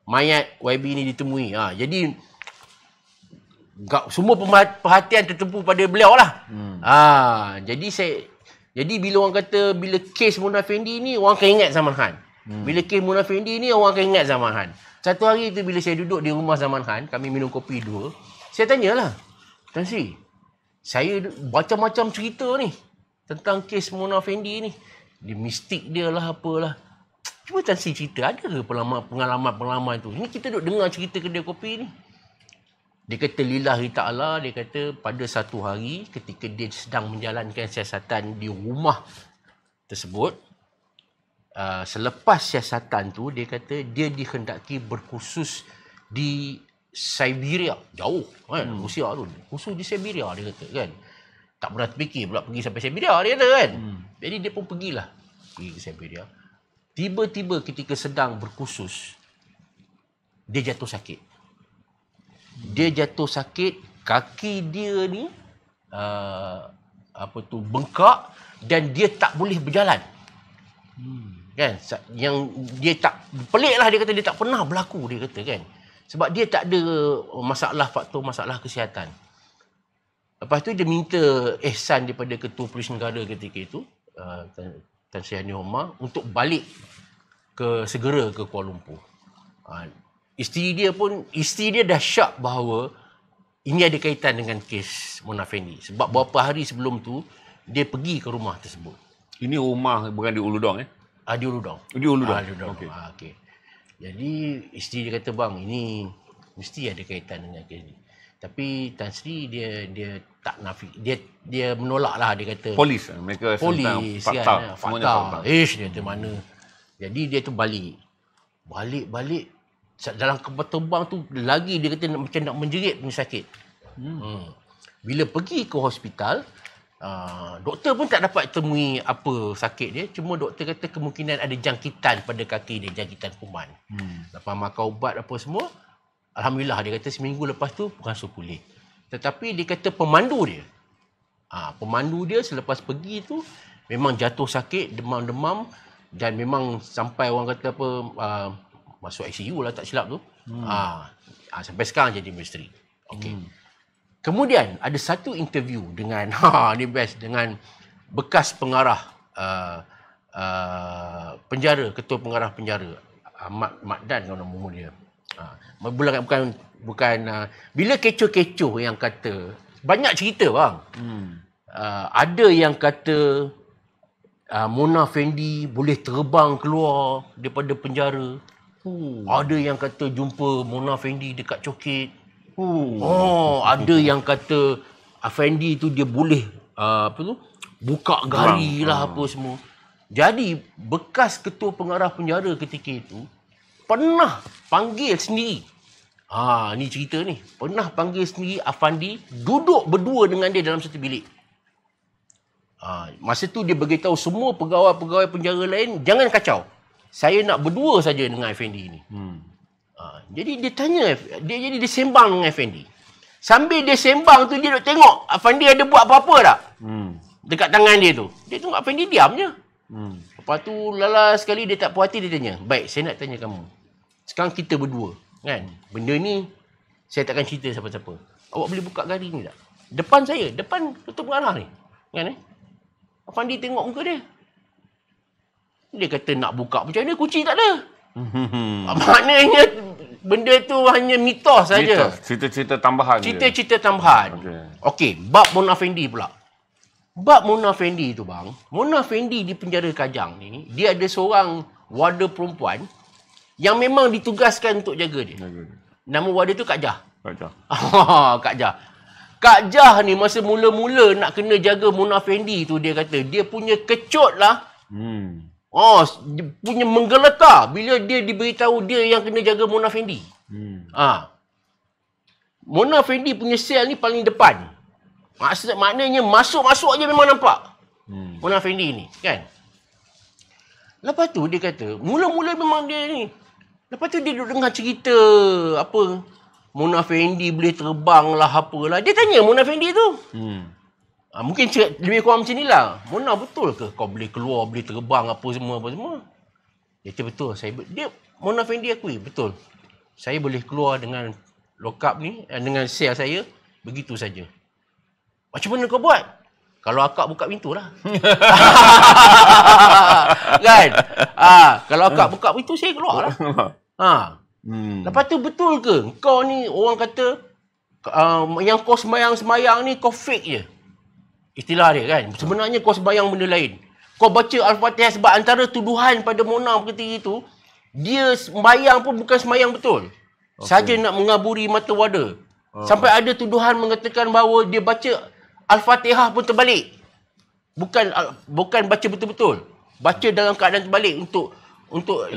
mayat YB ni ditemui. Jadi semua perhatian tertumpu pada beliau lah. Jadi bila orang kata bila kes Mona Effendi ni orang akan ingat Zaman Han. Bila kes Mona Effendi ni orang akan ingat Zaman Han. Satu hari tu bila saya duduk di rumah Zaman Han, kami minum kopi 2, saya tanyalah, "Tan Sri, saya macam-macam cerita ni tentang kes Mona Effendi ni. Dia mistik dia lah apalah. Cuba Tan Sri cerita, ada ke pengalaman-pengalaman tu? Ni kita duduk dengar cerita kedai kopi ni." Dia kata lillahi ta'ala, dia kata pada satu hari ketika dia sedang menjalankan siasatan di rumah tersebut, selepas siasatan tu dia kata dia dikhendaki berkhusus di Siberia. Jauh kan, Rusia tu. Khusus di Siberia dia kata kan. Tak pernah terfikir pula pergi sampai Siberia dia kata kan. Jadi dia pun pergi ke Siberia. Tiba-tiba ketika sedang berkhusus, dia jatuh sakit. Kaki dia ni bengkak dan dia tak boleh berjalan. Kan? Yang dia tak peliklah, dia kata dia tak pernah berlaku, dia kata kan. Sebab dia tak ada faktor masalah kesihatan. Lepas tu dia minta ihsan daripada Ketua Polis Negara ketika itu, Tan Sri Hani Omar, untuk balik segera ke Kuala Lumpur. Isteri dia dah syak bahawa ini ada kaitan dengan kes Mona Effendi. Sebab beberapa hari sebelum tu dia pergi ke rumah tersebut. Ini rumah bukan di Ulu Dong Di Ulu Dong. Di Ulu Dong. Okey. Jadi isteri dia kata, "Bang, ini mesti ada kaitan dengan kes ni." Tapi Tan Sri dia tak nafik, dia menolak lah, dia kata polis mereka polis fakta, kan, fakta. Dia kata mana Jadi dia tu balik. Balik. Dalam kapal terbang tu lagi dia kata macam nak menjerit punya sakit. Bila pergi ke hospital, doktor pun tak dapat temui apa sakit dia. Cuma doktor kata kemungkinan ada jangkitan pada kaki dia, jangkitan kuman. Lepas makan ubat apa semua, alhamdulillah dia kata seminggu lepas tu beransur pulih. Tetapi dia kata pemandu dia selepas pergi tu memang jatuh sakit, demam-demam dan memang sampai orang kata apa masuk ICU lah tak silap tu. Sampai sekarang jadi misteri. Okey. Kemudian ada satu interview dengan ni best, dengan bekas pengarah penjara, ketua pengarah penjara Ahmad Makdan nama dia. Bukan bila kecoh-kecoh yang kata banyak cerita bang. Ada yang kata Mona Fendi boleh terbang keluar daripada penjara. Ada yang kata jumpa Mona Fendi dekat Cokit. Ada yang kata Fendi tu dia boleh buka gari lah apa semua. Jadi bekas ketua pengarah penjara ketika itu pernah panggil sendiri. Ni cerita ni. Pernah panggil sendiri Afandi duduk berdua dengan dia dalam satu bilik. Masa tu dia beritahu semua pegawai-pegawai penjara lain jangan kacau. Saya nak berdua saja dengan Afandi ni. Jadi dia tanya, dia sembang dengan Afandi. Sambil dia sembang tu dia duk tengok Afandi ada buat apa-apa tak? Dekat tangan dia tu. Dia tengok Afandi diam je. Lepas tu lalas sekali dia tak puas hati dia tanya, "Baik, saya nak tanya kamu. Sekarang kita berdua, kan? Benda ni saya takkan cerita siapa-siapa. Awak boleh buka gari ni tak? Depan saya, depan ketua pengarah ni." Kan Afandi tengok muka dia. Dia kata nak buka macam mana, kunci tak ada. Maknanya benda tu hanya mitos saja. Cerita-cerita tambahan. Cerita-cerita tambahan. Okey, bab Mona Fendi pula. Bab Mona Fendi tu bang. Mona Fendi di penjara Kajang ni, dia ada seorang warder perempuan yang memang ditugaskan untuk jaga dia. Nama warder tu Kak Jah. Kak Jah. Kak Jah ni masa mula-mula nak kena jaga Mona Fendi tu, dia kata dia punya kecut lah. Dia punya menggeletar bila dia diberitahu dia yang kena jaga Mona Fendi. Mona Fendi punya sel ni paling depan. Maknanya masuk-masuk je memang nampak Mona Fendi ni, kan? Lepas tu dia kata, mula-mula memang dia ni. Lepas tu dia duduk dengar cerita apa Mona Fendi boleh terbang lah apalah. Dia tanya Mona Fendi tu. Mungkin lebih kurang macam ni lah. Mona, betul ke kau boleh keluar, boleh terbang apa semua. Dia kata betul. Mona Fendi akui, betul. Saya boleh keluar dengan lock-up ni, dengan sel saya, begitu saja. Macam mana kau buat? Kalau akak buka pintu lah. Kan? Kalau akak buka pintu, saya keluar lah. Lepas tu betul ke? Kau ni orang kata yang kau sembayang-sembayang ni kau fake je. Istilah dia kan. Sebenarnya kau sembayang benda lain. Kau baca Al-Fatihah sebab antara tuduhan pada Mona ketika itu, dia sembayang pun bukan sembayang betul. Saja nak mengaburi mata warder. Sampai ada tuduhan mengatakan bahawa dia baca Al-Fatihah pun terbalik. Bukan baca betul-betul. Baca dalam keadaan terbalik untuk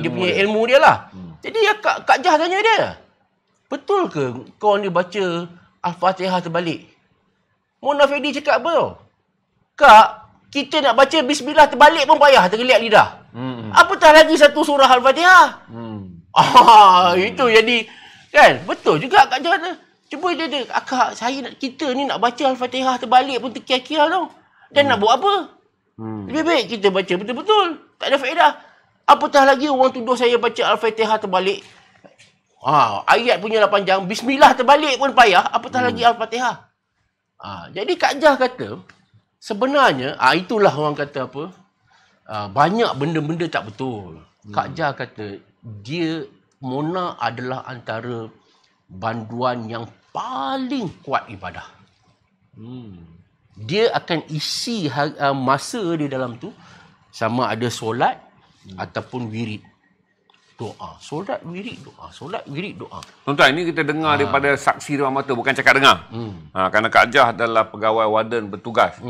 dia punya ilmu dia lah. Jadi Kak Jah tanya dia, betul ke kau ni baca Al-Fatihah terbalik? Mona Fendi cakap apa tau? Kak, kita nak baca Bismillah terbalik pun payah tergeliat lidah. Apatah lagi satu surah Al-Fatihah. Itu jadi, kan? Betul juga Kak Jah kata. Cuba dia akak, kita ni nak baca Al-Fatihah terbalik pun terkial-kial tau. Dan nak buat apa? Lebih baik kita baca betul-betul. Tak ada faedah. Apatah lagi orang tuduh saya baca Al-Fatihah terbalik. Ayat punya lah panjang. Bismillah terbalik pun payah. Apatah lagi Al-Fatihah. Jadi Kak Jah kata, sebenarnya, itulah orang kata apa, banyak benda-benda tak betul. Kak Jah kata, Mona adalah antara banduan yang paling kuat ibadah. Dia akan isi masa dia dalam tu sama ada solat ataupun wirid. Doa. Solat, wirid, doa. Solat, wirid, doa. Tuan-tuan, ini kita dengar daripada saksi depan mata, bukan cakap dengar. Kerana Kak Jah adalah pegawai warden bertugas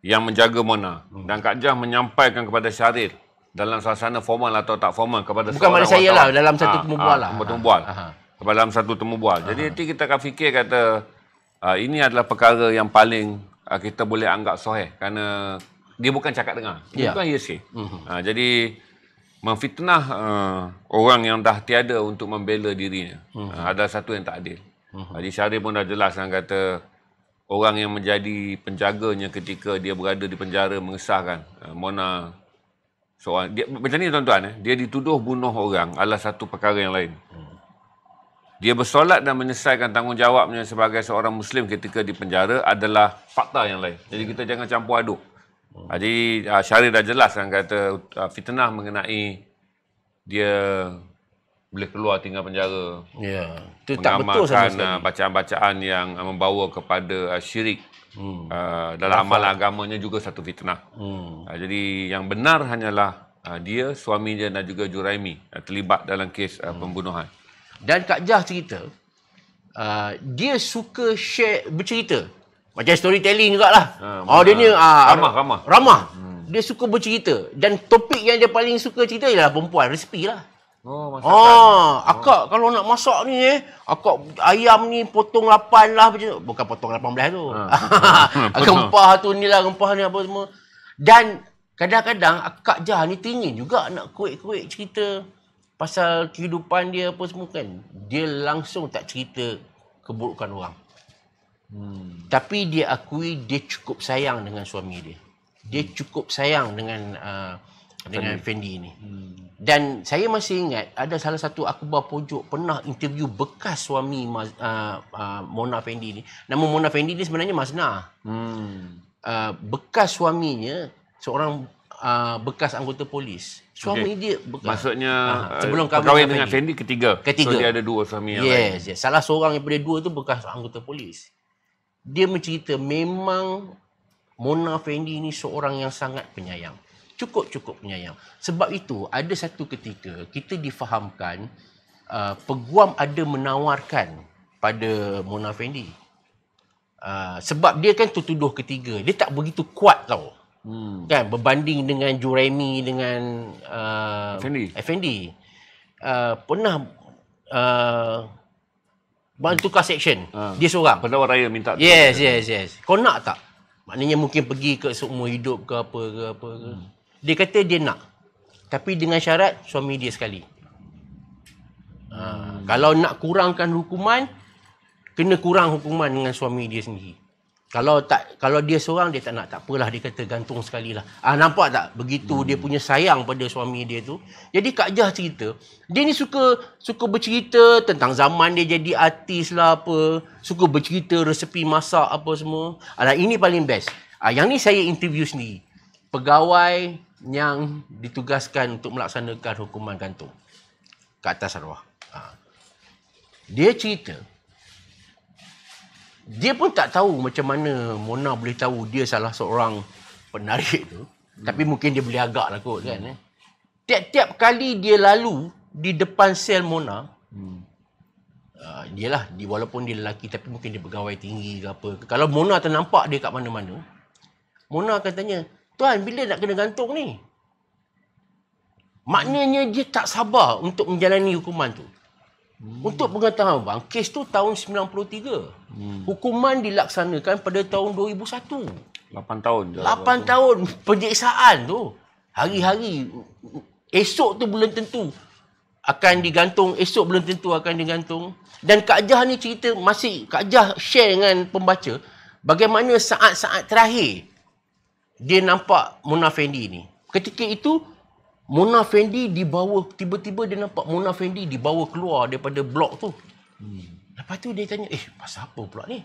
yang menjaga Mona. Dan Kak Jah menyampaikan kepada Syahril dalam suasana formal atau tak formal kepada bukan pada saya lah, dalam satu temu bual lah. Temu bual. Kepada dalam satu temu bual. Jadi nanti kita akan fikir kata ini adalah perkara yang paling kita boleh anggap sahih kerana dia bukan cakap dengar. Dia bukan hearsay. Jadi memfitnah orang yang dah tiada untuk membela dirinya adalah satu yang tak adil. Haji Syarif pun dah jelas kan kata orang yang menjadi penjaganya ketika dia berada di penjara mengesahkan Mona seorang dia, macam ni tuan-tuan, dia dituduh bunuh orang adalah satu perkara yang lain. Dia bersolat dan menyelesaikan tanggungjawabnya sebagai seorang Muslim ketika di penjara adalah fakta yang lain. Jadi kita jangan campur aduk. Jadi Syarif dah jelas kan kata fitnah mengenai dia boleh keluar tinggal penjara. Ya, itu tak betul sama sekali. Bacaan-bacaan yang membawa kepada syirik dalam amalan agamanya juga satu fitnah. Jadi yang benar hanyalah dia, suami dia dan juga Juraimi terlibat dalam kes pembunuhan. Dan Kak Jah cerita, dia suka share, bercerita. Macam storytelling jugalah. Dia ni ramah. Dia suka bercerita. Dan topik yang dia paling suka cerita ialah perempuan, resipi lah. Akak kalau nak masak ni akak ayam ni potong 8 lah macam tu. Bukan potong 18 tu. Rempah tu ni lah, rempah ni apa semua. Dan kadang-kadang Kak Jah ni teringin juga nak kuik-kuik cerita pasal kehidupan dia apa semua kan. Dia langsung tak cerita keburukan orang. Tapi dia akui dia cukup sayang dengan suami dia. Dia cukup sayang dengan Fendi ni. Dan saya masih ingat ada salah satu akhbar pojok pernah interview bekas suami Mona Fendi ni. Nama Mona Fendi ni sebenarnya Masna. Bekas suaminya seorang bekas anggota polis. Suami dia bekas. Maksudnya sebelum kahwin dengan Fendi ketiga. So dia ada dua suami yang lain. Yes. Salah seorang daripada dua tu bekas anggota polis. Dia mencerita memang Mona Fendi ni seorang yang sangat penyayang. Cukup penyayang. Sebab itu ada satu ketika kita difahamkan peguam ada menawarkan pada Mona Fendi. Sebab dia kan tuduh ketiga. Dia tak begitu kuat tau. Kan berbanding dengan Juraimi dengan Effendi. Pernah bantu class action. Dia seorang. Pendakwa raya minta. Yes. Kau nak tak? Maknanya mungkin pergi ke seumur hidup ke apa ke. Dia kata dia nak. Tapi dengan syarat suami dia sekali. Kalau nak kurangkan hukuman, kena kurang hukuman dengan suami dia sendiri. Kalau dia seorang, dia tak nak. Tak apalah, dia kata gantung sekali lah. Nampak tak? Begitu dia punya sayang pada suami dia tu. Jadi Kak Jah cerita, dia ni suka bercerita tentang zaman dia jadi artis lah apa. Suka bercerita resepi masak apa semua. Ini paling best. Yang ni saya interview sendiri. Pegawai yang ditugaskan untuk melaksanakan hukuman gantung ke atas arwah. Dia cerita, dia pun tak tahu macam mana Mona boleh tahu dia salah seorang penarik tu. Tapi mungkin dia boleh agak lah kot kan. Tiap-tiap kali dia lalu di depan sel Mona, walaupun dia lelaki tapi mungkin dia pegawai tinggi ke apa. Kalau Mona ternampak dia kat mana-mana, Mona akan tanya, "Tuan, bila nak kena gantung ni?" Maknanya dia tak sabar untuk menjalani hukuman tu. Untuk pengetahuan bang, kes tu tahun 93. Hukuman dilaksanakan pada tahun 2001. 8 tahun je. 8 tahun penyiksaan tu. Hari-hari. Esok tu belum tentu akan digantung. Esok belum tentu akan digantung. Dan Kak Jah ni cerita, Kak Jah share dengan pembaca bagaimana saat-saat terakhir dia nampak Mona Fendi ni. Ketika itu Mona Fendi dibawa, tiba-tiba dia nampak Mona Fendi dibawa keluar daripada blok tu. Lepas tu dia tanya, pasal apa pula ni?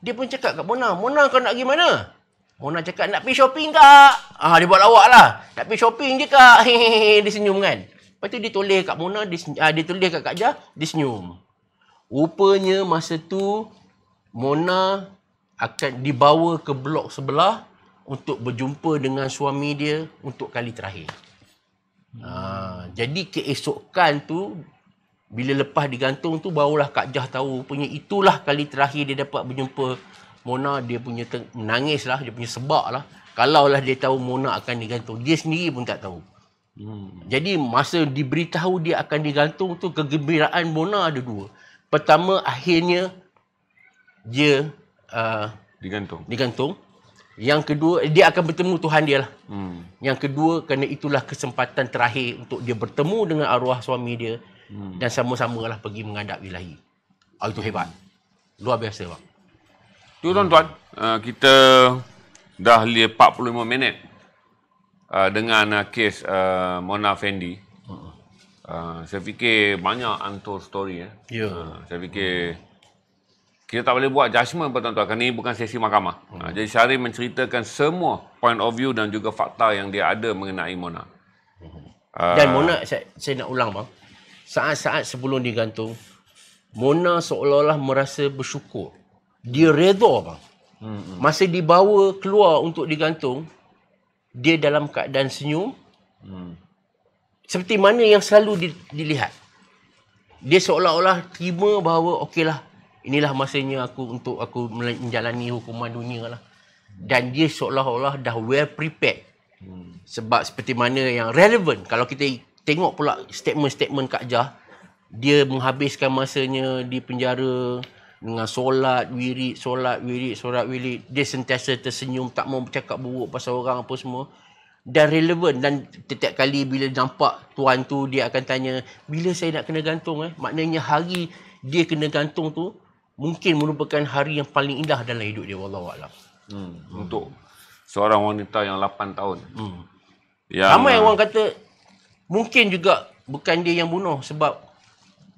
Dia pun cakap kat Mona, kau nak pergi mana? Mona cakap, nak pergi shopping kak. Dia buat lawak lah. Nak pergi shopping je kak. Dia senyum kan. Lepas tu dia toleh kat Mona, dia toleh kat Kak Jah, dia senyum. Rupanya masa tu Mona akan dibawa ke blok sebelah untuk berjumpa dengan suami dia untuk kali terakhir. Jadi keesokan tu, bila lepas digantung tu, barulah Kak Jah tahu rupanya itulah kali terakhir dia dapat berjumpa Mona. Dia punya menangis lah, dia punya sebab lah. Kalaulah dia tahu Mona akan digantung, dia sendiri pun tak tahu. Jadi masa diberitahu dia akan digantung tu, kegembiraan Mona ada dua. Pertama, akhirnya dia digantung. Yang kedua, dia akan bertemu Tuhan dia lah. Yang kedua, kerana itulah kesempatan terakhir untuk dia bertemu dengan arwah suami dia dan sama-samalah pergi menghadap ilahi. Itu hebat. Luar biasa, bang. Tu tuan-tuan, kita dah 45 minit dengan kes Mona Fendi. Saya fikir banyak untold story. Saya fikir kita tak boleh buat judgement pun tuan-tuan, kerana ini bukan sesi mahkamah. Jadi Syarif menceritakan semua point of view dan juga fakta yang dia ada mengenai Mona. Dan Mona, saya nak ulang bang, saat-saat sebelum digantung, Mona seolah-olah merasa bersyukur. Dia redha bang. Masa dibawa keluar untuk digantung, dia dalam keadaan senyum. Seperti mana yang selalu dilihat. Dia seolah-olah terima bahawa okeylah, inilah masanya untuk aku menjalani hukuman dunia lah. Dan dia seolah-olah dah well prepared. Sebab seperti mana yang relevan, kalau kita tengok pula statement-statement Kak Jah, dia menghabiskan masanya di penjara dengan solat wirid. Dia sentiasa tersenyum, tak mau bercakap buruk pasal orang apa semua. Dan relevan. Dan setiap kali bila nampak tuan tu, dia akan tanya, bila saya nak kena gantung? Maknanya hari dia kena gantung tu mungkin merupakan hari yang paling indah dalam hidup dia, wallahualam. Untuk seorang wanita yang 8 tahun. Ramai orang kata mungkin juga bukan dia yang bunuh, sebab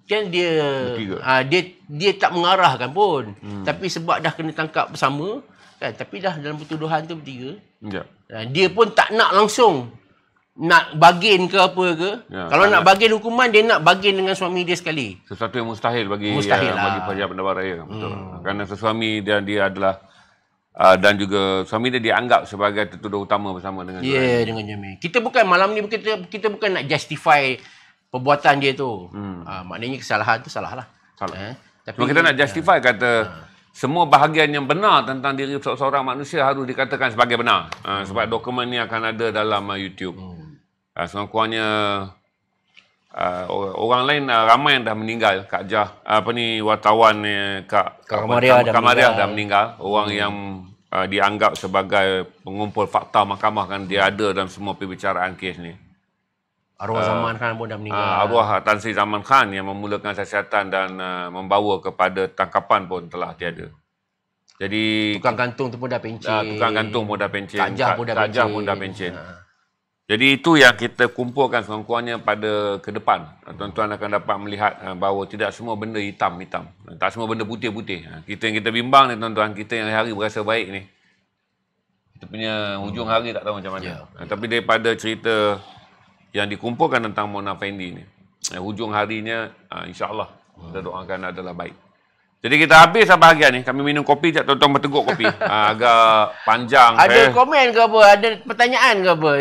kan dia tak mengarahkan pun. Tapi sebab dah kena tangkap bersama kan, tapi dah dalam pertuduhan tu bertiga. Dia pun tak nak langsung nak bagin ke apa ke. Kalau nak bagin hukuman, dia nak bagin dengan suami dia sekali. Sesuatu yang mustahil bagi Pejabat Pendapat Raya. Betul. Kerana suami dia adalah dan juga suami dia dianggap sebagai tertuduh utama bersama dengan dengan Jamil. Kita bukan malam ni kita bukan nak justify perbuatan dia tu. Maknanya kesalahan tu salah lah. Tapi kita nak justify kata semua bahagian yang benar tentang diri seorang manusia harus dikatakan sebagai benar. Sebab dokumen ni akan ada dalam YouTube. Sekurang-kurangnya orang lain ramai yang dah meninggal. Kak Jah, wartawan Kak Kamariah dah meninggal. Orang yang dianggap sebagai pengumpul fakta mahkamah, kan dia ada dalam semua perbicaraan kes ni. Arwah Zaman Khan pun dah meninggal. Arwah Tan Sri Zaman Khan yang memulakan siasatan dan membawa kepada tangkapan pun telah tiada. Jadi tukang gantung tu pun dah pencen. Tukang gantung pun dah pencen. Kak Jah pun dah pencen. Jadi itu yang kita kumpulkan sekurang-kurangnya pada ke depan. Tuan-tuan akan dapat melihat bahawa tidak semua benda hitam-hitam. Tak semua benda putih-putih. Kita yang kita bimbang ni tuan-tuan, kita yang hari berasa baik ni, kita punya hujung hari tak tahu macam mana. Tapi daripada cerita yang dikumpulkan tentang Mona Fendi ni, hujung harinya insya-Allah kita doakan adalah baik. Jadi kita habis bahagian ni, kami minum kopi sekejap, tuan-tuan berteguk kopi. Agak panjang. Ada komen ke apa? Ada pertanyaan ke apa?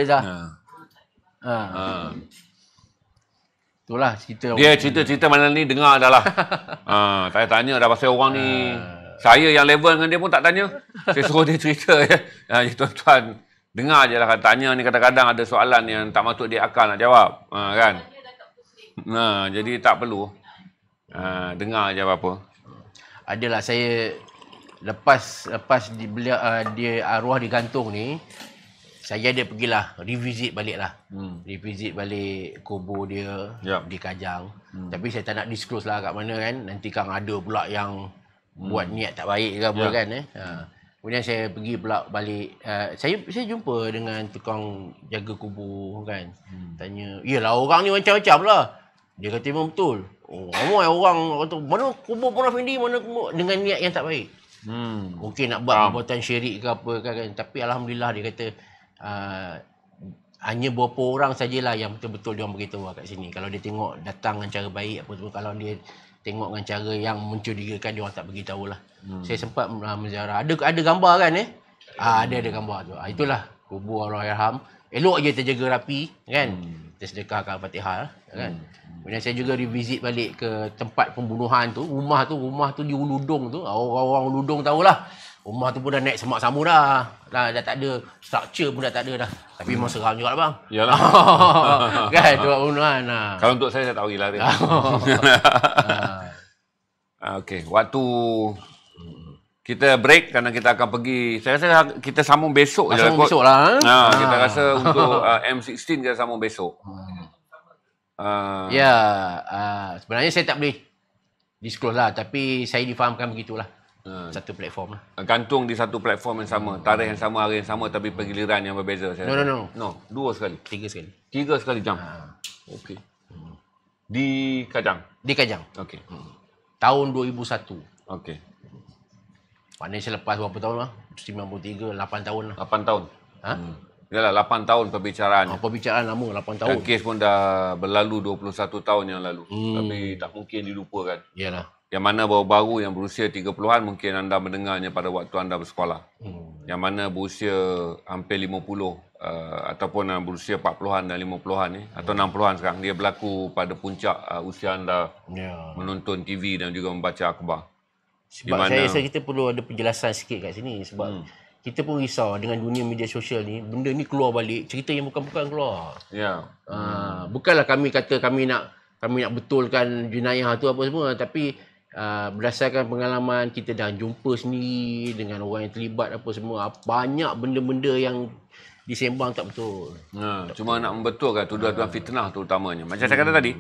Itulah cerita. Dia cerita-cerita mana ni dengar dah lah. Saya tanya dah pasal orang ni. Saya yang level dengan dia pun tak tanya. Saya suruh dia cerita je. Tuan-tuan dengar je lah. Tanya ni kadang-kadang ada soalan yang tak masuk di akal nak jawab. Kan? Jadi tak perlu. Dengar je apa-apa. Adalah saya lepas dia arwah digantung ni, saya ada pergilah revisit balik lah. Revisit balik kubur dia di Kajang. Tapi saya tak nak disclose lah kat mana kan. Nanti kan ada pula yang buat niat tak baik ke apa kan. Kemudian saya pergi pula balik. Saya jumpa dengan tukang jaga kubur kan. Tanya, iyalah orang ni macam-macam lah. Dia kata memang betul. Ramai orang kata, mana kubur Mona Fendi, mana kubur, dengan niat yang tak baik. Mungkin nak buat perbuatan syirik ke apa kan. Tapi Alhamdulillah dia kata hanya beberapa orang sajalah yang betul-betul dia orang beritahu kat sini. Kalau dia tengok datang dengan cara baik apa semua, kalau dia tengok dengan cara yang mencurigakan, dia orang tak beritahu lah. Saya sempat menziarah. Ada gambar kan ada gambar tu. Itulah kubur Allahyarham. Elok je terjaga rapi kan. kita sedekahkan Fatihah kan. Kemudian saya juga revisit balik ke tempat pembunuhan tu, rumah tu di Uludong tu. Orang-orang Uludong tahulah. Rumah tu pun dah naik semak sama dah. Dah tak ada structure pun dah tak ada dah. Tapi memang seram juga lah bang. Yalah. Kan tempat pembunuhan. Kalau untuk saya tak pergi lari. Okey, waktu kita break kerana kita akan pergi. Saya rasa kita sambung besok je. Sambung besok lah. Kita rasa untuk M16 kita sambung besok. Sebenarnya saya tak boleh disclose lah. Tapi saya difahamkan begitulah. Satu platform lah. Gantung di satu platform yang sama. Tarikh yang sama, hari yang sama tapi penggiliran yang berbeza. Saya No. Dua sekali. Tiga sekali. 3 sekali jam. Okey. Di Kajang. Di Kajang. Okey. Tahun 2001. Okey. Maknanya selepas berapa tahun lah? 93, 8 tahun lah. 8 tahun. Ha? Yalah, 8 tahun perbicaraan. Perbicaraan lama, 8 tahun. Dan kes pun dah berlalu 21 tahun yang lalu. Tapi tak mungkin dilupakan. Yalah. Yang mana baru-baru yang berusia 30-an mungkin anda mendengarnya pada waktu anda bersekolah. Yang mana berusia hampir 50 ataupun berusia 40-an dan 50-an ni atau 60-an sekarang, dia berlaku pada puncak usia anda menonton TV dan juga membaca akhbar. Sebab saya rasa kita perlu ada penjelasan sikit kat sini sebab kita pun risau dengan dunia media sosial ni, benda ni keluar balik, cerita yang bukan-bukan keluar. Ya. Bukanlah kami kata kami nak betulkan jenayah tu apa semua, tapi berdasarkan pengalaman kita dah jumpa sendiri dengan orang yang terlibat apa semua, banyak benda-benda yang disembang tak betul. Cuma nak membetulkan tuduhan fitnah terutamanya. Macam saya kata tadi,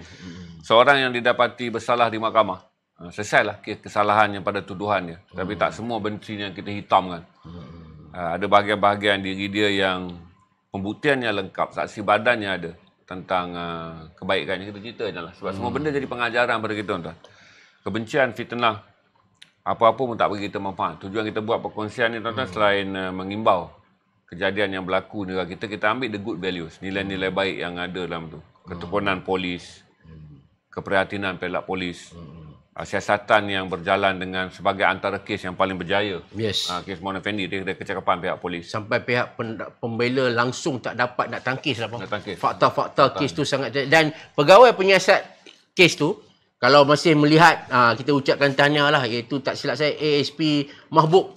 seorang yang didapati bersalah di mahkamah, selesailah kesalahannya pada tuduhannya. Tapi tak semua bencinya kita hitamkan. Ada bahagian-bahagian diri dia yang pembuktiannya lengkap, saksi badannya ada tentang kebaikannya, kita cerita je lah. Sebab semua benda jadi pengajaran pada kita, tuan. Kebencian, fitnah, apa-apa pun tak bagi kita manfaat. Tujuan kita buat perkongsian ni, tuan-tuan, selain mengimbau kejadian yang berlaku di negara kita, kita ambil the good values, nilai-nilai baik yang ada dalam tu. Ketekunan polis, keprihatinan pihak polis, siasatan yang berjalan dengan sebagai antara kes yang paling berjaya. Yes. Kes Muhammad Effendi, dia kecakapan pihak polis. Sampai pihak pembela langsung tak dapat nak tangkis lah. Nak tangkis. Fakta-fakta kes tu sangat. Dan pegawai penyiasat kes tu, kalau masih melihat, kita ucapkan tahniah lah, iaitu tak silap saya ASP Mahbub.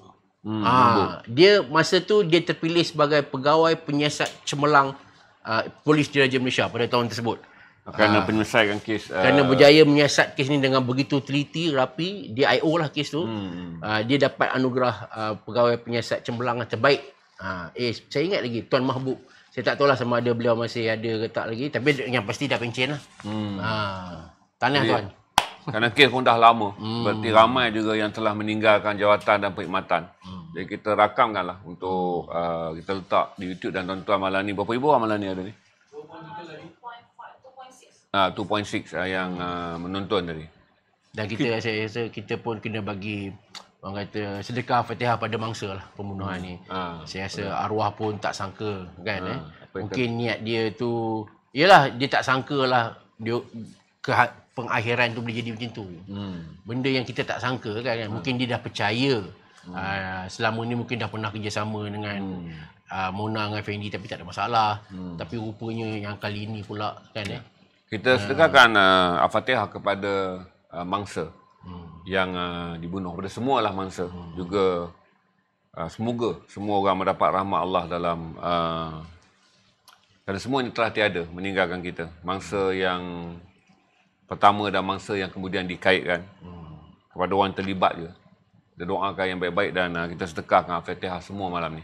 Dia masa tu dia terpilih sebagai pegawai penyiasat cemerlang Polis Diraja Malaysia pada tahun tersebut. Kerana penyelesaikan kes. Kerana berjaya menyiasat kes ni dengan begitu teliti, rapi, DIO lah kes tu. Dia dapat anugerah pegawai penyiasat cemerlang terbaik. Saya ingat lagi Tuan Mahbub. Saya tak tahulah sama ada beliau masih ada ke tak lagi, tapi yang pasti dah pencen lah. Tahniah tuan. Kerana kes pun dah lama. Berarti ramai juga yang telah meninggalkan jawatan dan perkhidmatan. Jadi kita rakamkanlah untuk kita letak di YouTube dan tuan-tuan malam ni. Berapa ribu orang malam ni ada ni? 2.6 yang menonton tadi. Dan saya rasa kita pun kena bagi orang kata sedekah Fatihah pada mangsa lah pembunuhan ni. Saya rasa arwah pun tak sangka kan. Mungkin niat dia tu, yelah dia tak sangka lah dia pengakhiran tu boleh jadi macam tu. Benda yang kita tak sangka kan. Mungkin dia dah percaya. Selama ni mungkin dah pernah kerjasama dengan Mona dengan Fendi tapi tak ada masalah. Tapi rupanya yang kali ni pula kan kita sedekahkan Al-Fatihah kepada mangsa yang dibunuh, kepada semualah mangsa. Juga semoga semua orang mendapat rahmat Allah dalam kerana semua ini telah tiada meninggalkan kita. Mangsa yang pertama dan mangsa yang kemudian dikaitkan kepada orang terlibat juga. Kita doakan yang baik-baik dan kita sedekahkan Al-Fatihah semua malam ni.